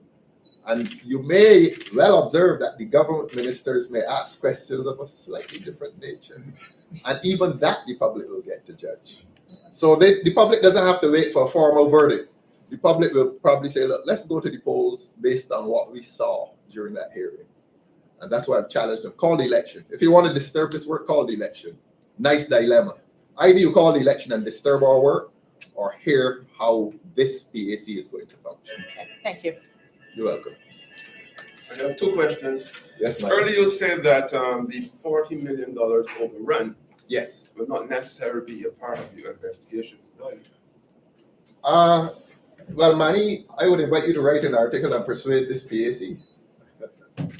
And you may well observe that the government ministers may ask questions of a slightly different nature. And even that the public will get to judge. So the public doesn't have to wait for a formal verdict. The public will probably say, look, let's go to the polls based on what we saw during that hearing. And that's why I've challenged them. Call the election. If you want to disturb this work, call the election. Nice dilemma. Either you call the election and disturb our work, or hear how this PAC is going to function. Okay. Thank you. You're welcome. I have two questions. Yes, ma'am. Earlier you said that the $40 million overrun Yes. will not necessarily be a part of your investigation. Well, Manny, I would invite you to write an article and persuade this PAC.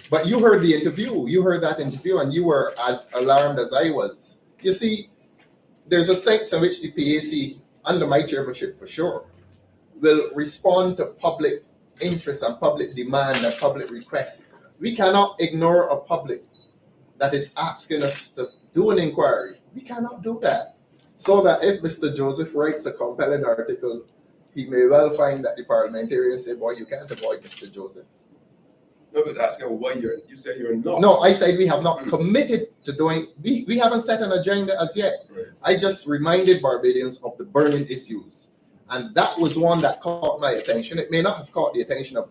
But you heard the interview. You heard that interview, and you were as alarmed as I was. You see, there's a sense in which the PAC, under my chairmanship for sure, will respond to public interest and public demand and public requests. We cannot ignore a public that is asking us to do an inquiry. We cannot do that. So that if Mr. Joseph writes a compelling article, he may well find that the parliamentarians say, boy, you can't avoid Mr. Joseph. No, but asking why you say you're not. No, I said we have not committed to doing, we haven't set an agenda as yet. Right. I just reminded Barbadians of the burning issues. And that was one that caught my attention. It may not have caught the attention of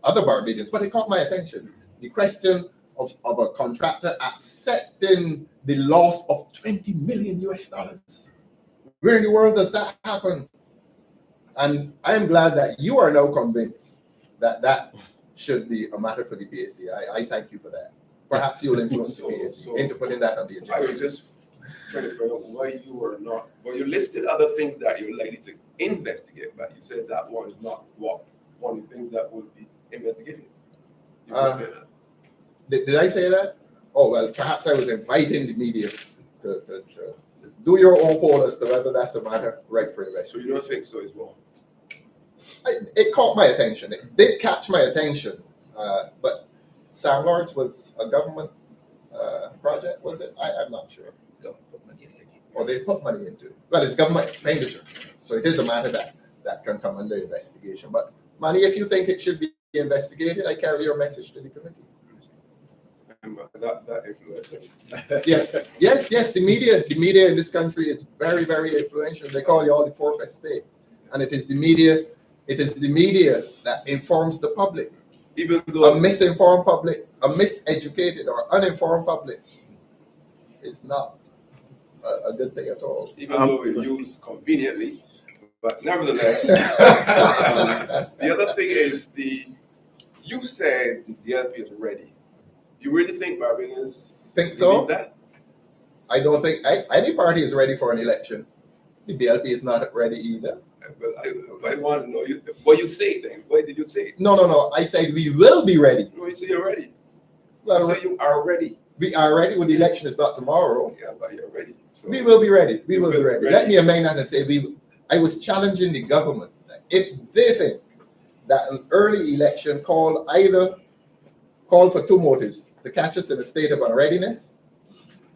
other Barbadians, but it caught my attention. The question of a contractor accepting the loss of $20 million US. Where in the world does that happen? And I am glad that you are now convinced that that should be a matter for the PAC. I thank you for that. Perhaps you'll influence the PAC into putting that on the agenda. I was just trying to find out why you were not. Well, you listed other things that you're likely to investigate, but you said that one is not one of the things that would be investigated. You just said that. Did I say that? Oh, well, perhaps I was inviting the media to do your own poll as to whether that's a matter right for So investigation. you don't think so as well? It caught my attention. It did catch my attention. But Sam Lawrence was a government project, was it? I'm not sure. Or they put money into it. Well, it's government expenditure. So it is a matter that can come under investigation. But Manny, if you think it should be investigated, I carry your message to the committee. That influencer. Yes. The media in this country is very, very influential. They call you all the fourth estate, and it is the media that informs the public. Even though A misinformed public, a miseducated or uninformed public, is not a good thing at all. even though we use conveniently, but nevertheless, the other thing is you said the LP is ready. You really think Barbadians Think so? believe that? I don't think any party is ready for an election. The BLP is not ready either. But I want to know what you say then. Why did you say it? No. I said we will be ready. No, you say you're ready. Well, You say you are ready. we are ready when the election is not tomorrow. Yeah, but you're ready. So We will be ready. We will be will be ready. ready. Let me amend that and say I was challenging the government that if they think that an early election call for two motives: to catch us in a state of unreadiness,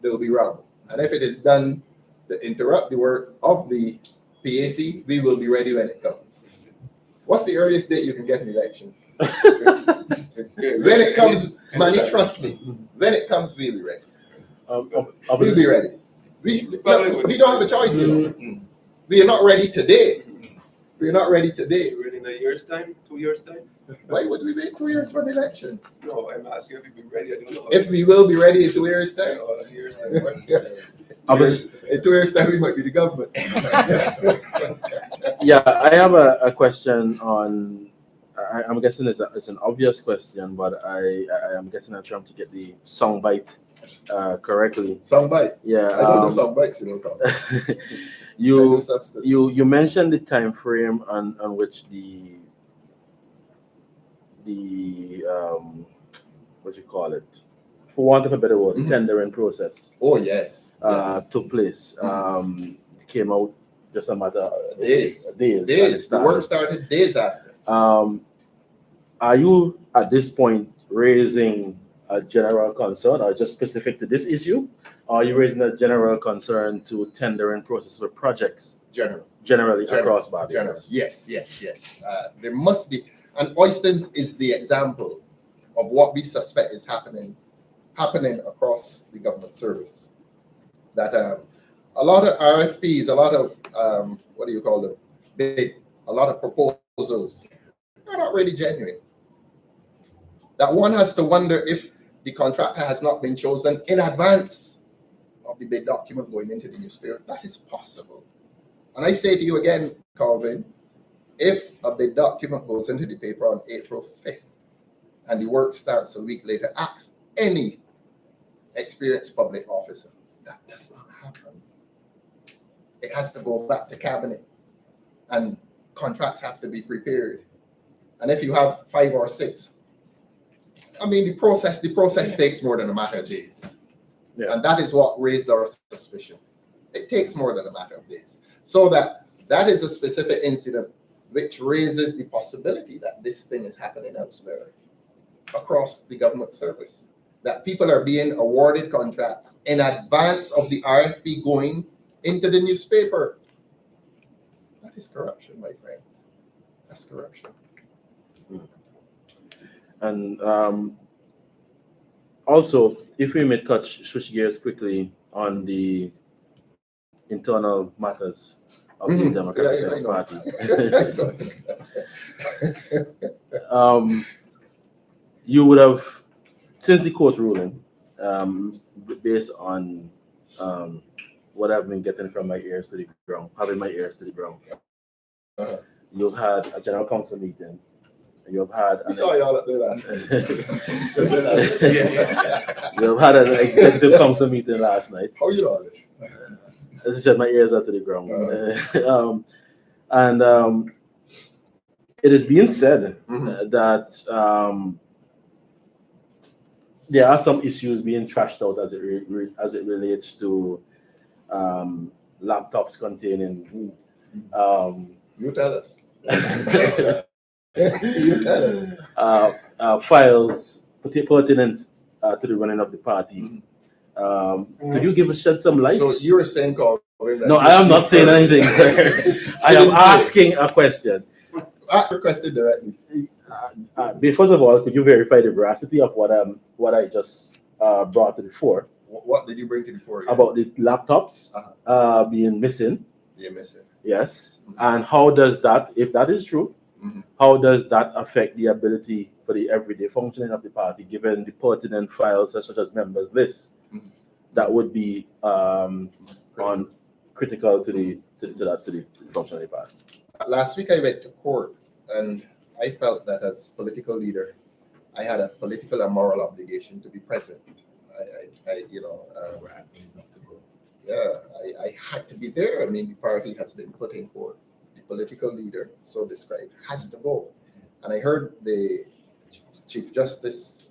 they will be wrong. And if it is done to interrupt the work of the PAC, we will be ready when it comes. What's the earliest date you can get an election? When it comes, money, trust me. When it comes, we'll be ready. We'll be ready. We don't have a choice, you know. We are not ready today. We are not ready today. Ready in a year's time, 2 years time? Why would we wait 2 years for the election? No, I'm asking if you'll be ready. I don't know. If we will be ready in 2 years' time, A year's time. in 2 years' time, we might be the government. Yeah, I have a question on. I'm guessing it's an obvious question, but I am guessing I'm trying to get the soundbite correctly. Soundbite. Yeah. I don't know soundbites, you know, Carl. I You do substance. you mentioned the time frame on which the what you call it, for want of a better word, Mhm. tendering process Oh, yes. Yes. took place. Came out just a matter of Days. and it Days. The work started. started days after. Are you at this point raising a general concern or just specific to this issue? Or are you raising a general concern to tendering process for projects generally across Barbados? Yes. There must be, and Oystons is the example of what we suspect is happening across the government service. That a lot of RFPs, a lot of what do you call them? A lot of proposals are not really genuine. That one has to wonder if the contractor has not been chosen in advance of the bid document going into the newspaper. That is possible. And I say to you again, Calvin, if a bid document goes into the paper on April 5th and the work starts a week later, ask any experienced public officer. That does not happen. It has to go back to cabinet and contracts have to be prepared. And if you have 5 or 6, I mean, the process takes more than a matter of days. Yeah. And that is what raised our suspicion. It takes more than a matter of days. So that is a specific incident which raises the possibility that this thing is happening elsewhere across the government service. That people are being awarded contracts in advance of the RFP going into the newspaper. That is corruption, my friend. That's corruption. And also, if we may switch gears quickly on the internal matters of the Democratic Party. You would have, since the court ruling, based on what I've been getting from my ears to the ground, having my ears to the ground, you've had a general council meeting. You've had We saw y'all up there last night. You've had an executive council meeting last night. How you know this? As I said, my ears are to the ground. It is being said that there are some issues being trashed out as it relates to laptops containing. You tell us. You tell us. Files pertinent to the running of the party. Could you shed some light? So you're saying, Carl? No, I am not saying anything, sir. I am asking a question. Ask your question directly. First of all, could you verify the veracity of what I just brought to the fore What did you bring to the fore again? about the laptops being missing? You're missing. Yes. And how does that, if that is true, Mhm. how does that affect the ability for the everyday functioning of the party, given the pertinent files such as members list Mhm. that would be on critical to the functioning of the party? Last week I went to court, and I felt that as political leader, I had a political and moral obligation to be present. Right, he's not to go. I had to be there. I mean, the party has been put in court. The political leader, so described, has to go. And I heard the Chief Justice,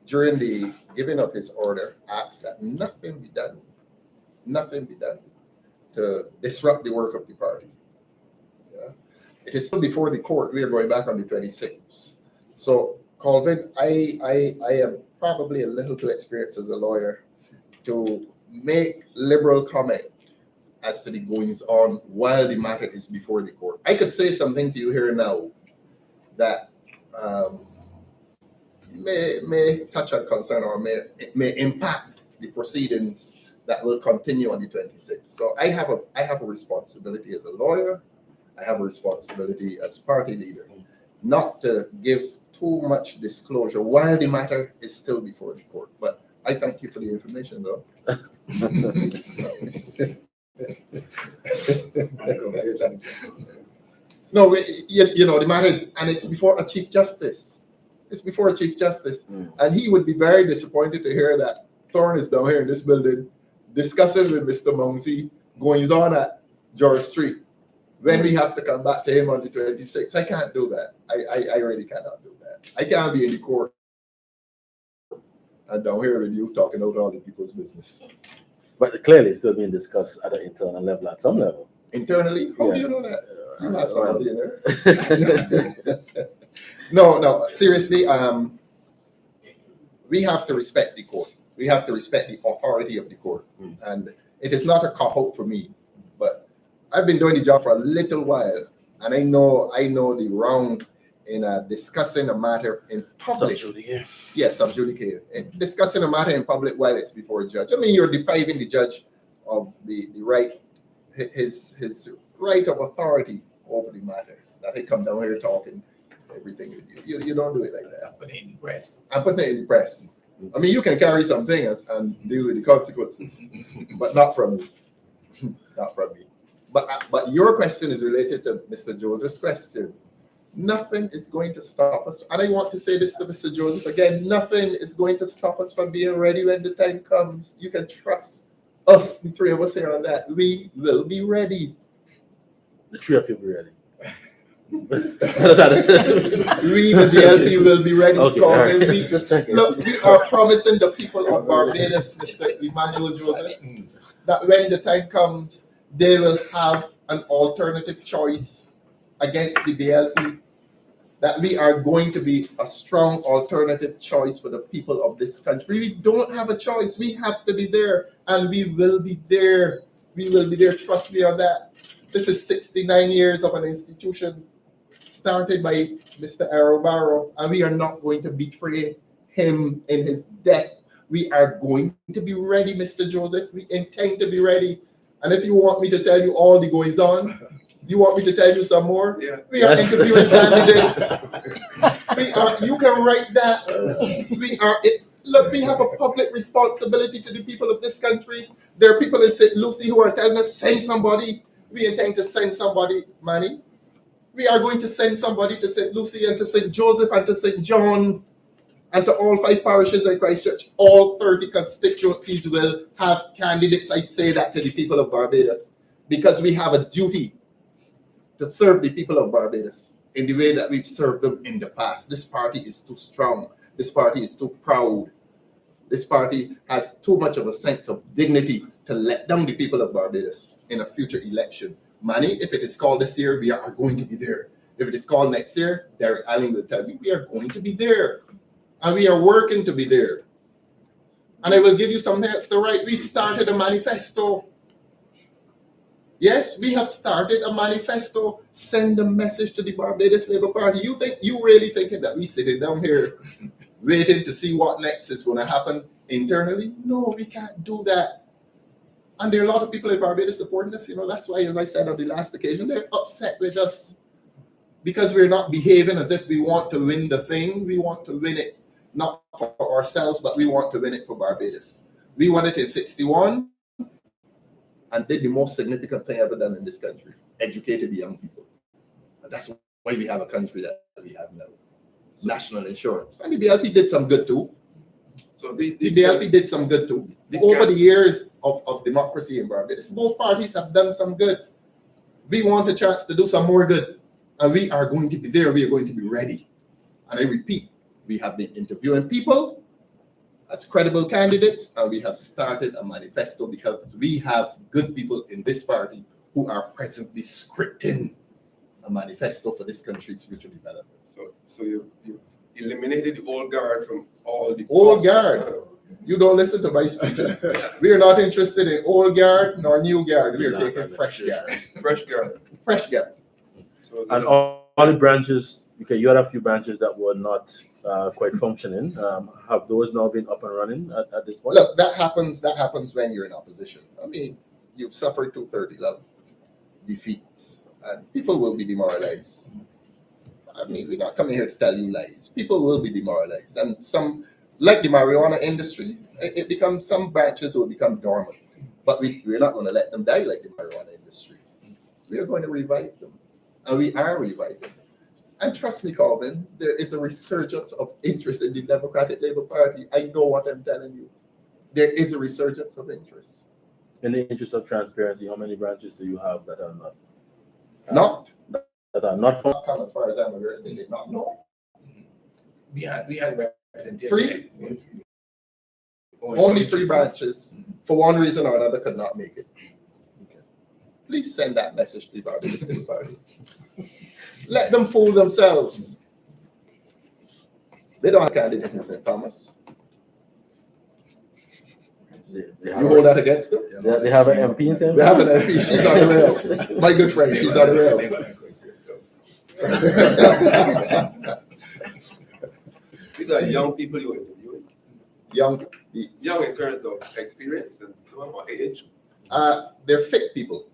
during the giving of his order, asked that nothing be done to disrupt the work of the party. Yeah. It is still before the court. We are going back on the 26th. So, Colvin, I am probably a little too experienced as a lawyer to make liberal comment as to the goings on while the matter is before the court. I could say something to you here now that may touch on concern or may impact the proceedings that will continue on the 26th. So I have a responsibility as a lawyer. I have a responsibility as party leader, not to give too much disclosure while the matter is still before the court. But I thank you for the information, though. No, the matter is, and it's before a Chief Justice. It's before a Chief Justice. And he would be very disappointed to hear that Thorne is down here in this building discussing with Mr. Mounsey goings on at George Street when we have to come back to him on the 26th. I can't do that. I really cannot do that. I can't be in the court and down here with you talking about all the people's business. But clearly, it's still being discussed at an internal level, at some level. Internally? How do you know that? You have somebody in there. No, seriously, we have to respect the court. We have to respect the authority of the court. And it is not a cop-out for me, but I've been doing the job for a little while, and I know the wrong in discussing a matter in public. Yes, sub judice. Discussing a matter in public while it's before a judge. I mean, you're depriving the judge of the right, his right of authority over the matter. That he come down here talking everything with you. You don't do it like that. I'm putting it in the press. I'm putting it in the press. I mean, you can carry some things and deal with the consequences, but not from me. Not from me. But your question is related to Mr. Joseph's question. Nothing is going to stop us. And I want to say this to Mr. Joseph again. Nothing is going to stop us from being ready when the time comes. You can trust us, the three of us here on that. We will be ready. The three of you will be ready. We, the LP, will be ready. Okay, all right. Look, we are promising the people of Barbados, Mr. Emmanuel Joseph, that when the time comes, they will have an alternative choice against the BLP, that we are going to be a strong alternative choice for the people of this country. We don't have a choice. We have to be there, and we will be there. We will be there. Trust me on that. This is 69 years of an institution started by Mr. Barrow, and we are not going to betray him in his death. We are going to be ready, Mr. Joseph. We intend to be ready. And if you want me to tell you all the goings on, you want me to tell you some more? Yeah. We are interviewing candidates. You can write that. Look, we have a public responsibility to the people of this country. There are people in St. Lucie who are telling us, send somebody. We intend to send somebody, Manny. We are going to send somebody to St. Lucie and to St. Joseph and to St. John and to all 5 parishes in Christchurch. All 30 constituencies will have candidates. I say that to the people of Barbados because we have a duty to serve the people of Barbados in the way that we've served them in the past. This party is too strong. This party is too proud. This party has too much of a sense of dignity to let down the people of Barbados in a future election. Manny, if it is called this year, we are going to be there. If it is called next year, Derek Allen will tell me we are going to be there. And we are working to be there. And I will give you something else to write. We started a manifesto. Yes, we have started a manifesto. Send a message to the Barbados Labour Party. You really thinking that we sitting down here waiting to see what next is going to happen internally? No, we can't do that. And there are a lot of people in Barbados supporting us. That's why, as I said on the last occasion, they're upset with us because we're not behaving as if we want to win the thing. We want to win it not for ourselves, but we want to win it for Barbados. We won it in 61 and did the most significant thing ever done in this country, educated the young people. And that's why we have a country that we have now. National insurance. And the BLP did some good too. So The BLP did some good too. Over the years of democracy in Barbados, both parties have done some good. We want a chance to do some more good. And we are going to be there. We are going to be ready. And I repeat, we have been interviewing people as credible candidates, and we have started a manifesto because we have good people in this party who are presently scripting a manifesto for this country's future development. So you eliminated the old guard from all the Old guard. You don't listen to my speeches. We are not interested in old guard nor new guard. We are taking fresh guard. Fresh guard. Fresh guard. So And all the branches, okay, you had a few branches that were not quite functioning. Have those now been up and running at this point? Look, that happens when you're in opposition. I mean, you've suffered 230 defeats, and people will be demoralized. I mean, we're not coming here to tell you lies. People will be demoralized. And some, like the marijuana industry, it becomes, some branches will become dormant. But we're not going to let them die like the marijuana industry. We are going to revive them. And we are reviving them. And trust me, Calvin, there is a resurgence of interest in the Democratic Labour Party. I know what I'm telling you. There is a resurgence of interest. In the interest of transparency, how many branches do you have that are not? As far as I'm aware, they did not know. We had representation. Three? Only 3 branches, for one reason or another, could not make it. Please send that message to the Barbados Labour Party. Let them fool themselves. They don't have candidates in St. Thomas. They You hold that against them? they have an MP in St. We have an MP. She's on the rail. My good friend, she's on the rail. these are young people you're interviewing. Young in terms of experience and so on, or age. They're fit people.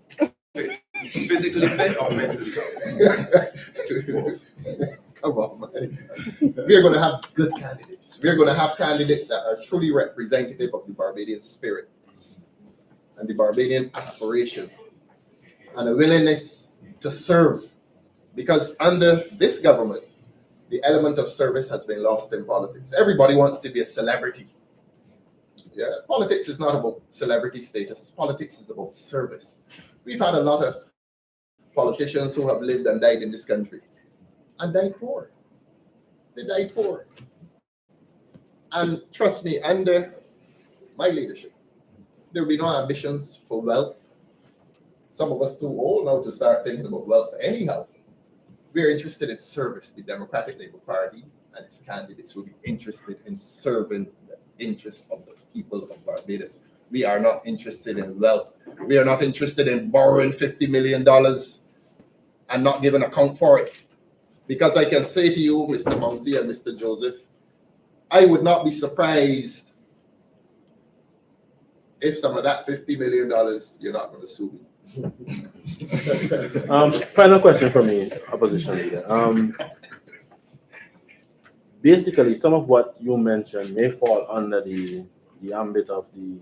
Physically fit or mentally fit? Come on, man. We're going to have good candidates. We're going to have candidates that are truly representative of the Barbadian spirit and the Barbadian aspiration and a willingness to serve. Because under this government, the element of service has been lost in politics. Everybody wants to be a celebrity. Yeah, politics is not about celebrity status. Politics is about service. We've had a lot of politicians who have lived and died in this country and died poor. They died poor. And trust me, under my leadership, there will be no ambitions for wealth. Some of us too old now to start thinking about wealth anyhow. We're interested in service. The Democratic Labour Party and its candidates will be interested in serving the interests of the people of Barbados. We are not interested in wealth. We are not interested in borrowing $50 million and not giving account for it. Because I can say to you, Mr. Mounsey and Mr. Joseph, I would not be surprised if some of that $50 million, you're not going to sue me. Final question for me, opposition leader. Basically, some of what you mentioned may fall under the ambit of the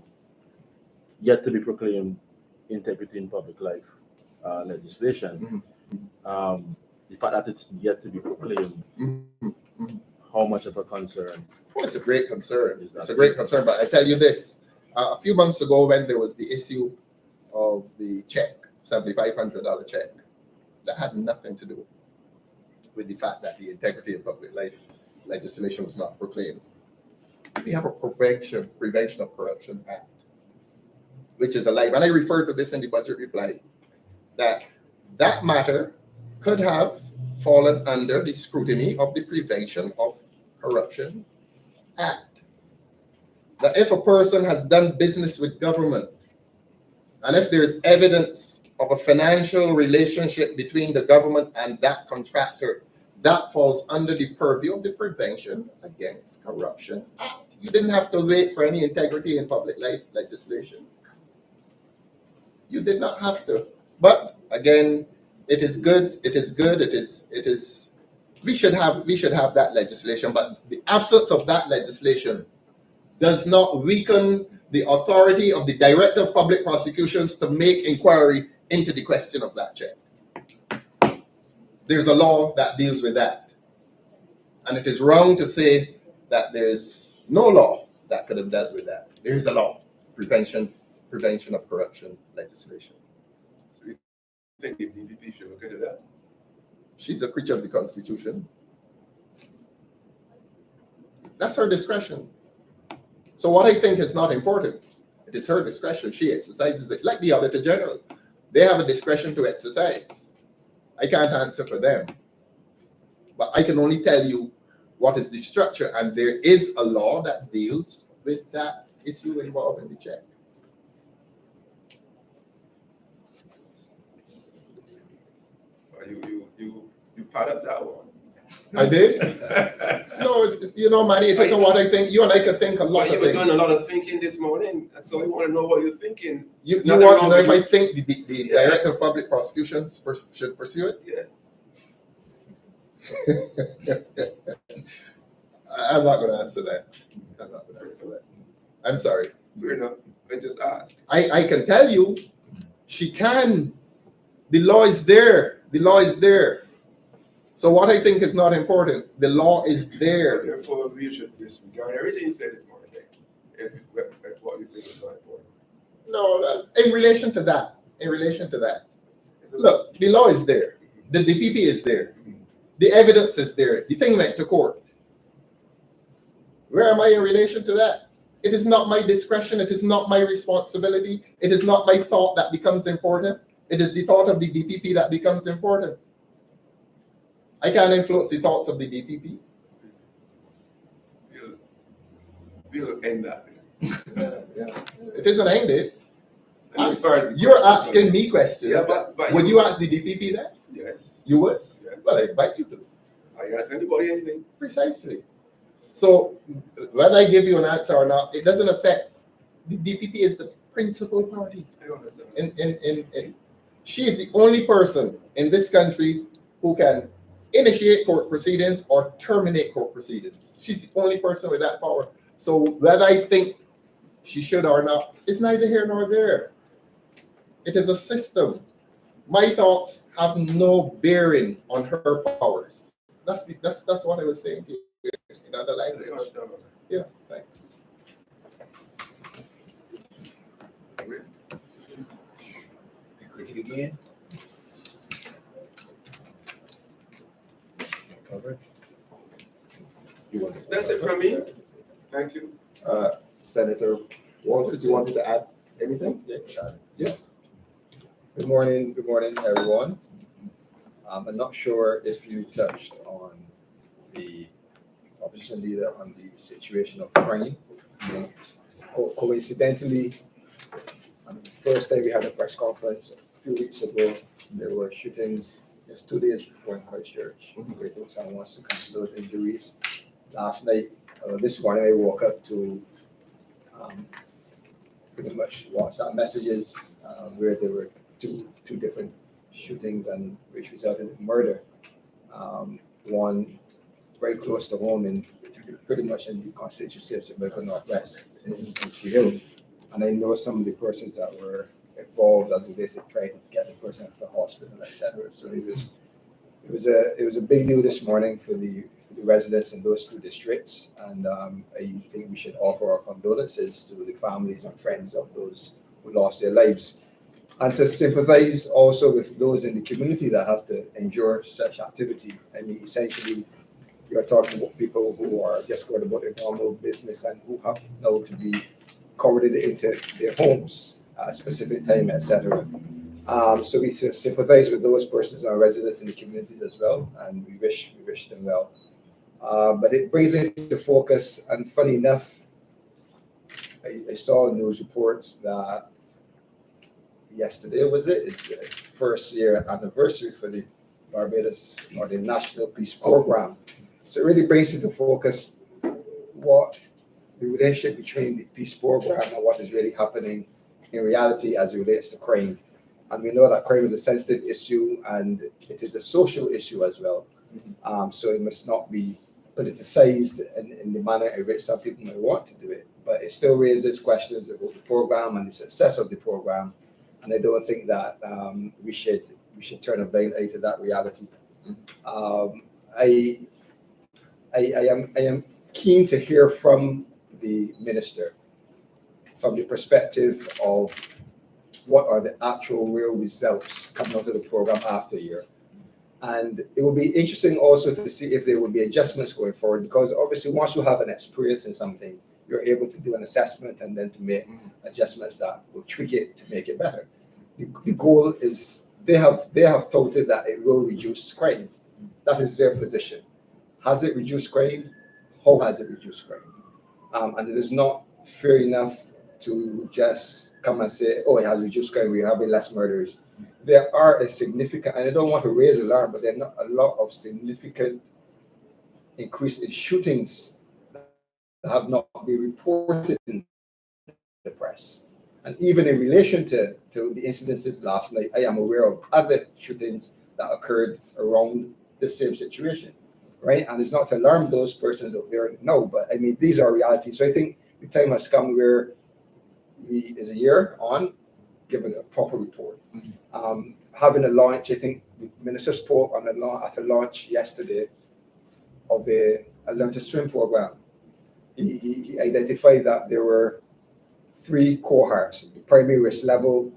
yet to be proclaimed integrity in public life legislation. The fact that it's yet to be proclaimed, how much of a concern? Well, it's a great concern. It's a great concern, but I tell you this, a few months ago when there was the issue of the check, $7,500 check, that had nothing to do with the fact that the integrity in public life legislation was not proclaimed. We have a Prevention of Corruption Act, which is alive. And I referred to this in the budget reply, that matter could have fallen under the scrutiny of the Prevention of Corruption Act. That if a person has done business with government, and if there's evidence of a financial relationship between the government and that contractor, that falls under the purview of the Prevention Against Corruption Act. You didn't have to wait for any integrity in public life legislation. You did not have to. But again, it is good. It is good. It is. We should have that legislation. But the absence of that legislation does not weaken the authority of the Director of Public Prosecutions to make inquiry into the question of that check. There's a law that deals with that. And it is wrong to say that there's no law that could have dealt with that. There is a law, prevention of corruption legislation. So you think the DPP should look into that? She's a creature of the Constitution. That's her discretion. So what I think is not important, it is her discretion. She exercises it like the Auditor General. They have a discretion to exercise. I can't answer for them. But I can only tell you what is the structure, and there is a law that deals with that issue involved in the check. You part of that one. I did? No, Manny, it isn't what I think. You and I can think a lot Well, of you were things. doing a lot of thinking this morning, and so we want to know what you're thinking. You Nothing want to wrong know if with I it. think the Yes. Director of Public Prosecutions should pursue it? Yeah. I'm not going to answer that. I'm sorry. Fair enough. I just asked. I can tell you, she can. The law is there. The law is there. So what I think is not important, the law is So there. therefore, we should disregard everything you said this morning. If what you think is not important. No, in relation to that, look, the law is there. The DPP is there. The evidence is there. The thing went to court. Where am I in relation to that? It is not my discretion. It is not my responsibility. It is not my thought that becomes important. It is the thought of the DPP that becomes important. I can't influence the thoughts of the DPP. We'll end that. It isn't ended. And as far as You're asking me questions. Yeah, but Would you ask the DPP that? Yes. You would? Yes. Well, I invite you to. I ask anybody anything. Precisely. So whether I give you an answer or not, it doesn't affect. The DPP is the principal party. I don't understand. She is the only person in this country who can initiate court proceedings or terminate court proceedings. She's the only person with that power. So whether I think she should or not, it's neither here nor there. It is a system. My thoughts have no bearing on her powers. That's what I was saying to you in other I language. don't understand. Yeah, thanks. The cricket again. Covered. You want to- That's it from me. Thank you. Senator Walters, you wanted to add anything? Yes. Good morning, everyone. I'm not sure if you touched on the opposition leader on the situation of crime. Coincidentally, on the first day we had a press conference a few weeks ago, there were shootings just 2 days before in Christchurch. Great Oaks wants to consider those injuries. Last night, this morning, I woke up to pretty much WhatsApp messages where there were two different shootings and which resulted in murder. One very close to home in pretty much in the constituency of Jamaica Northwest in Tree Hill. And I know some of the persons that were involved as they tried to get the person to the hospital, etc. So it was a big deal this morning for the residents in those two districts, and I think we should offer our condolences to the families and friends of those who lost their lives, and to sympathize also with those in the community that have to endure such activity. I mean, essentially, you're talking about people who are just going about their normal business and who have now to be correlated into their homes at a specific time, etc. So we sympathize with those persons and residents in the communities as well, and we wish them well. But it brings into focus, and funny enough, I saw news reports that yesterday, was it? It's the first year anniversary for the Barbados or the National Peace Program. So it really brings into focus what the relationship between the peace program and what is really happening in reality as it relates to crime. And we know that crime is a sensitive issue and it is a social issue as well. So it must not be politicized in the manner in which some people may want to do it. But it still raises questions about the program and the success of the program. And I don't think that we should turn a blind eye to that reality. I am keen to hear from the minister from the perspective of what are the actual real results coming out of the program after a year. And it will be interesting also to see if there will be adjustments going forward, because obviously once you have an experience in something, you're able to do an assessment and then to make adjustments that will tweak it to make it better. The goal is they have touted that it will reduce crime. That is their position. Has it reduced crime? How has it reduced crime? And it is not fair enough to just come and say, oh, it has reduced crime, we're having less murders. There are a significant, and I don't want to raise alarm, but there are not a lot of significant increase in shootings that have not been reported in the press. And even in relation to the incidences last night, I am aware of other shootings that occurred around the same situation, right? And it's not to alarm those persons out there, no, but I mean, these are realities. So I think the time has come where is a year on, giving a proper report. Having a launch, I think the minister spoke on at a launch yesterday of a Learn to Swim program. He identified that there were 3 cohorts: the primary risk level,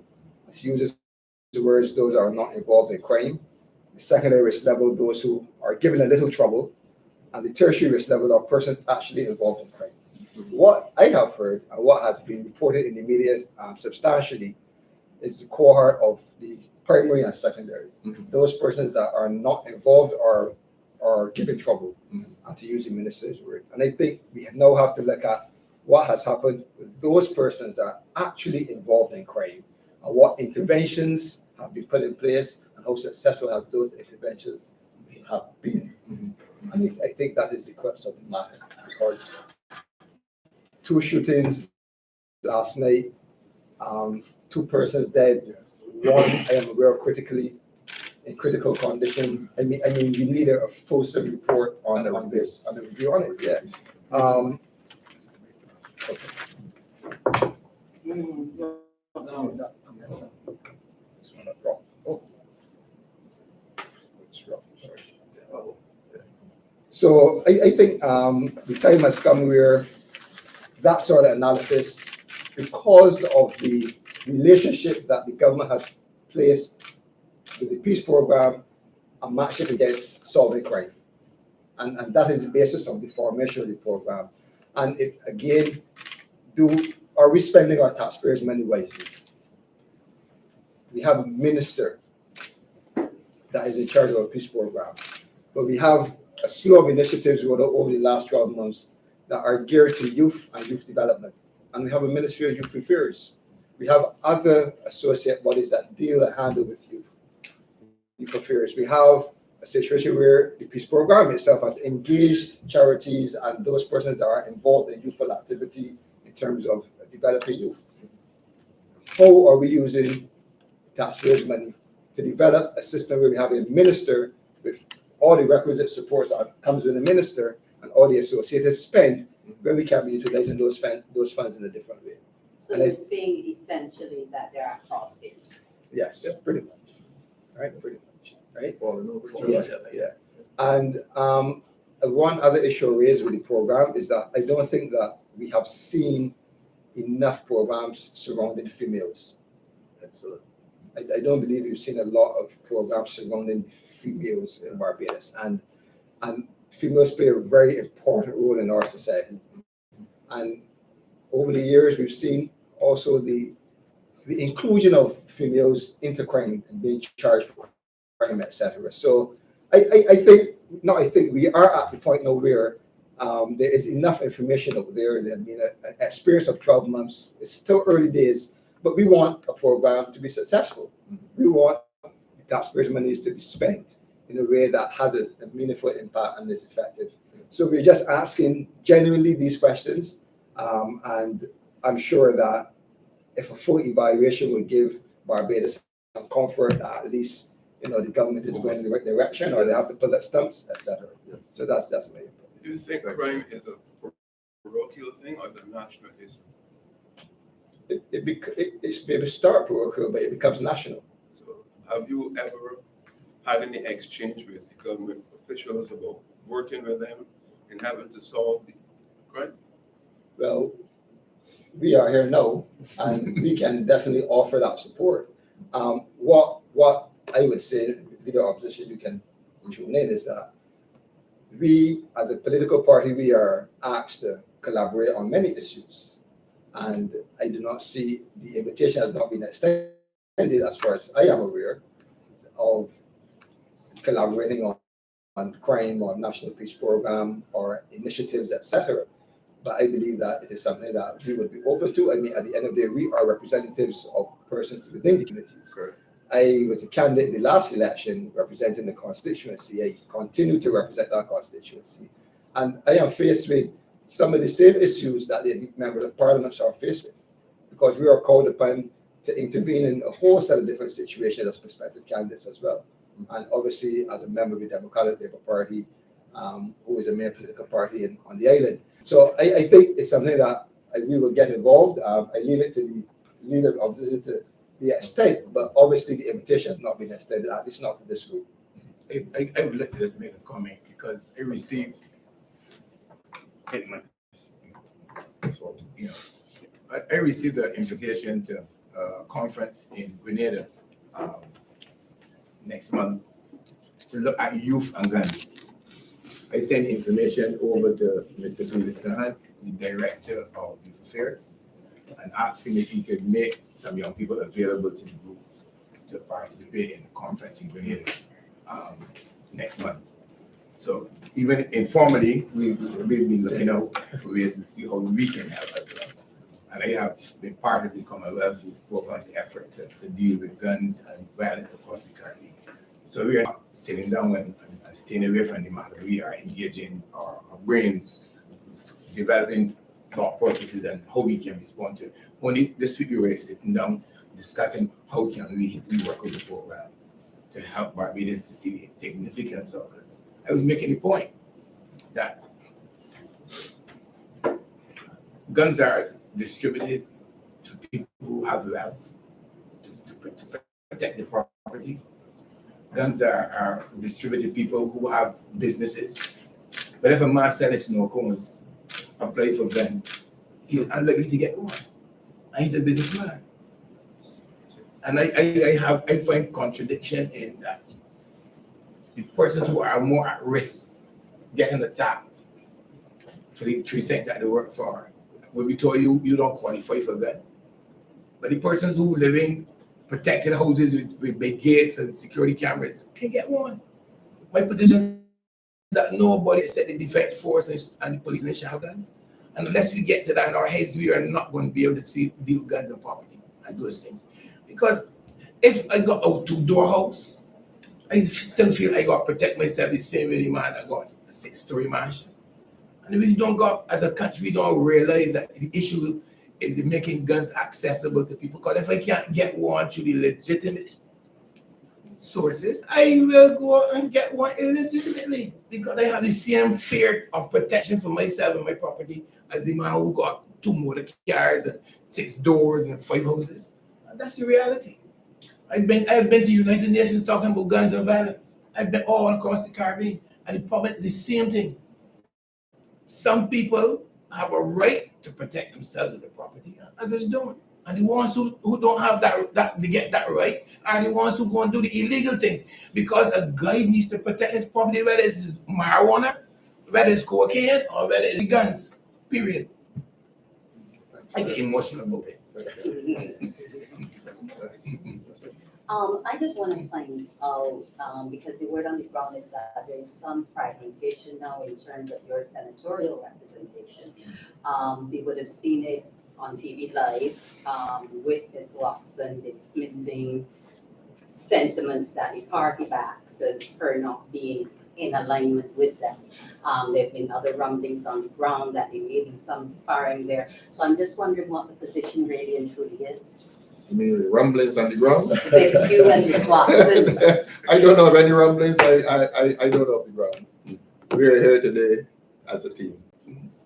he uses the words, those are not involved in crime; the secondary risk level, those who are given a little trouble; and the tertiary risk level are persons actually involved in crime. What I have heard and what has been reported in the media substantially is the cohort of the primary and secondary, those persons that are not involved or given trouble, to use the minister's word. And I think we now have to look at what has happened with those persons that are actually involved in crime and what interventions have been put in place and how successful has those interventions have been. And I think that is the crux of the matter, because 2 shootings last night, 2 persons dead, 1 I am aware of in critical condition. I mean, we need a fulsome report on this and a review on it. Yeah. So I think the time has come where that sort of analysis, because of the relationship that the government has placed with the peace program, and match it against solving crime. And that is the basis of the formation of the program. And it, again, are we spending our taxpayers' money wisely? We have a minister that is in charge of our peace program, but we have a slew of initiatives over the last 12 months that are geared to youth and youth development. And we have a Ministry of Youth Affairs. We have other associate bodies that deal and handle with youth affairs. We have a situation where the peace program itself has engaged charities and those persons that are involved in youthful activity in terms of developing youth. How are we using taxpayers' money to develop a system where we have a minister with all the requisite supports that comes with a minister and all the associated spend, when we can be utilizing those funds in a different way? So you're saying essentially that there are crossings. Yes, pretty much. Right, pretty much. Right. Falling over. Yeah. And one other issue raised with the program is that I don't think that we have seen enough programs surrounding females. Excellent. I don't believe we've seen a lot of programs surrounding females in Barbados, and females play a very important role in our society. And over the years, we've seen also the inclusion of females into crime and being charged for crime, etc. So I think we are at the point now where there is enough information out there. I mean, an experience of 12 months is still early days, But we want a program to be successful. We want taxpayers' money to be spent in a way that has a meaningful impact and is effective. So we're just asking genuinely these questions, and I'm sure that if a full evaluation would give Barbados some comfort that at least the government is going in the right direction, or they have to pull at stumps, etc. So that's my input. Do you think crime is a parochial thing or the national issue? It's maybe start parochial, but it becomes national. So have you ever had any exchange with the government officials about working with them and having to solve the crime? Well, we are here now, and we can definitely offer that support. What I would say, leader of opposition, you can tune in, is that we, as a political party, we are asked to collaborate on many issues, and I do not see the invitation has not been extended, as far as I am aware, of collaborating on crime or national peace program or initiatives, etc. But I believe that it is something that we would be open to. I mean, at the end of the day, we are representatives of persons within the communities. Correct. I was a candidate in the last election representing the constituency. I continue to represent that constituency. And I am faced with some of the same issues that the members of parliament are faced with, because we are called upon to intervene in a whole set of different situations as prospective candidates as well. And obviously, as a member of the Democratic Labour Party, who is a main political party on the island. So I think it's something that we will get involved. I leave it to the leader of opposition to the extent, but obviously the invitation has not been extended, at least not to this group. I would like to just make a comment because I received, I received an invitation to a conference in Grenada next month to look at youth and guns. I sent information over to Mr. Davis-Nahan, the Director of Youth Affairs, and asked him if he could make some young people available to the group to participate in the conference in Grenada next month. So even informally, we've been looking out for ways to see how we can help as well. And I have been part of the Commonwealth Youth Program's effort to deal with guns and violence across the Caribbean. So we are not sitting down and staying away from the matter. We are engaging our brains, developing thought processes and how we can respond to it. Only this week we were sitting down discussing how can we work with the program to help Barbados to see the significance of guns. I was making the point that guns are distributed to people who have wealth to protect the property. Guns are distributed to people who have businesses. But if a man selling snow cones apply for gun, he's unlikely to get one. And he's a businessman. And I find contradiction in that. The persons who are more at risk getting attacked for the 3 cents that they work for will be told you don't qualify for a gun. But the persons who live in protected houses with big gates and security cameras can get one. My position is that nobody except the defense force and the police should have guns. And unless we get to that in our heads, we are not going to be able to deal with guns and property and those things. Because if I got a 2-door house, I still feel I got to protect myself the same way the man that got a 6-story mansion. And we don't got, as a country, we don't realize that the issue is making guns accessible to people. Because if I can't get one through the legitimate sources, I will go and get one illegitimately. Because I have the same fear of protection for myself and my property as the man who got 2 motor cars and 6 doors and 5 houses. And that's the reality. I've been to the United Nations talking about guns and violence. I've been all across the Caribbean, and the problem is the same thing. Some people have a right to protect themselves and their property, and others don't. And the ones who don't have that they get that right are the ones who go and do the illegal things. Because a guy needs to protect his property, whether it's marijuana, whether it's cocaine, or whether it's guns. Period. I get emotional about it. I just want to find out, because the word on the ground is that there is some fragmentation now in terms of your senatorial representation. We would have seen it on TV Live, with Ms. Watson dismissing sentiments that the party backs as her not being in alignment with them. There have been other rumblings on the ground that there may be some sparring there. So I'm just wondering what the position really and truly is. You mean rumblings on the ground? With you and Ms. Watson. I don't know of any rumblings. I don't know of the ground. We are here today as a team.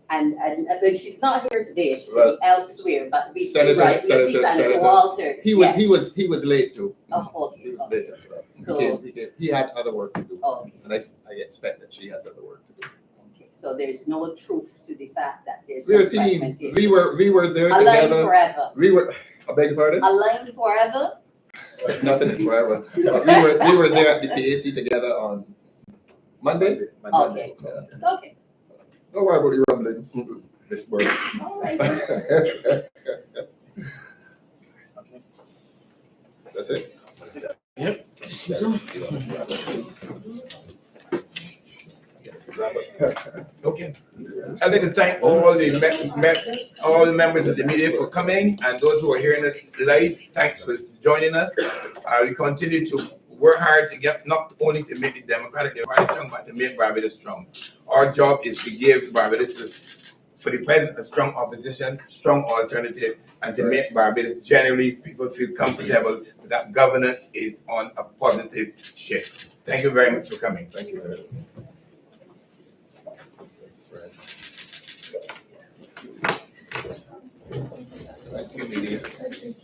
But she's not here today, she'll Well, be elsewhere, but we see, Senator- right, we see Senator- Senator Senator- Walters. He was yes. he was late too. Oh, okay, He was okay. late as well. So- He had other work to do, Oh, and I expect that she has other work to do. okay, so there's no truth to the fact that there's We're some a team. fragmentation. We were there Aligned together. forever, We were. I beg your pardon. aligned forever, Nothing is forever. But we were there at the PAC together on Monday. okay, okay, Don't worry about the rumblings, Miss Bird. all right. That's it. Okay. I'd like to thank all the all the members of the media for coming, and those who are hearing us live, thanks for joining us. We continue to work hard to get not only to make the Democratic Party strong, but to make Barbados strong. Our job is to give Barbados, for the present, a strong opposition, strong alternative, and to make Barbados generally people feel comfortable that governance is on a positive shift. Thank you very much for coming. Thank you very much. That's right. Thank you, media. Thank you.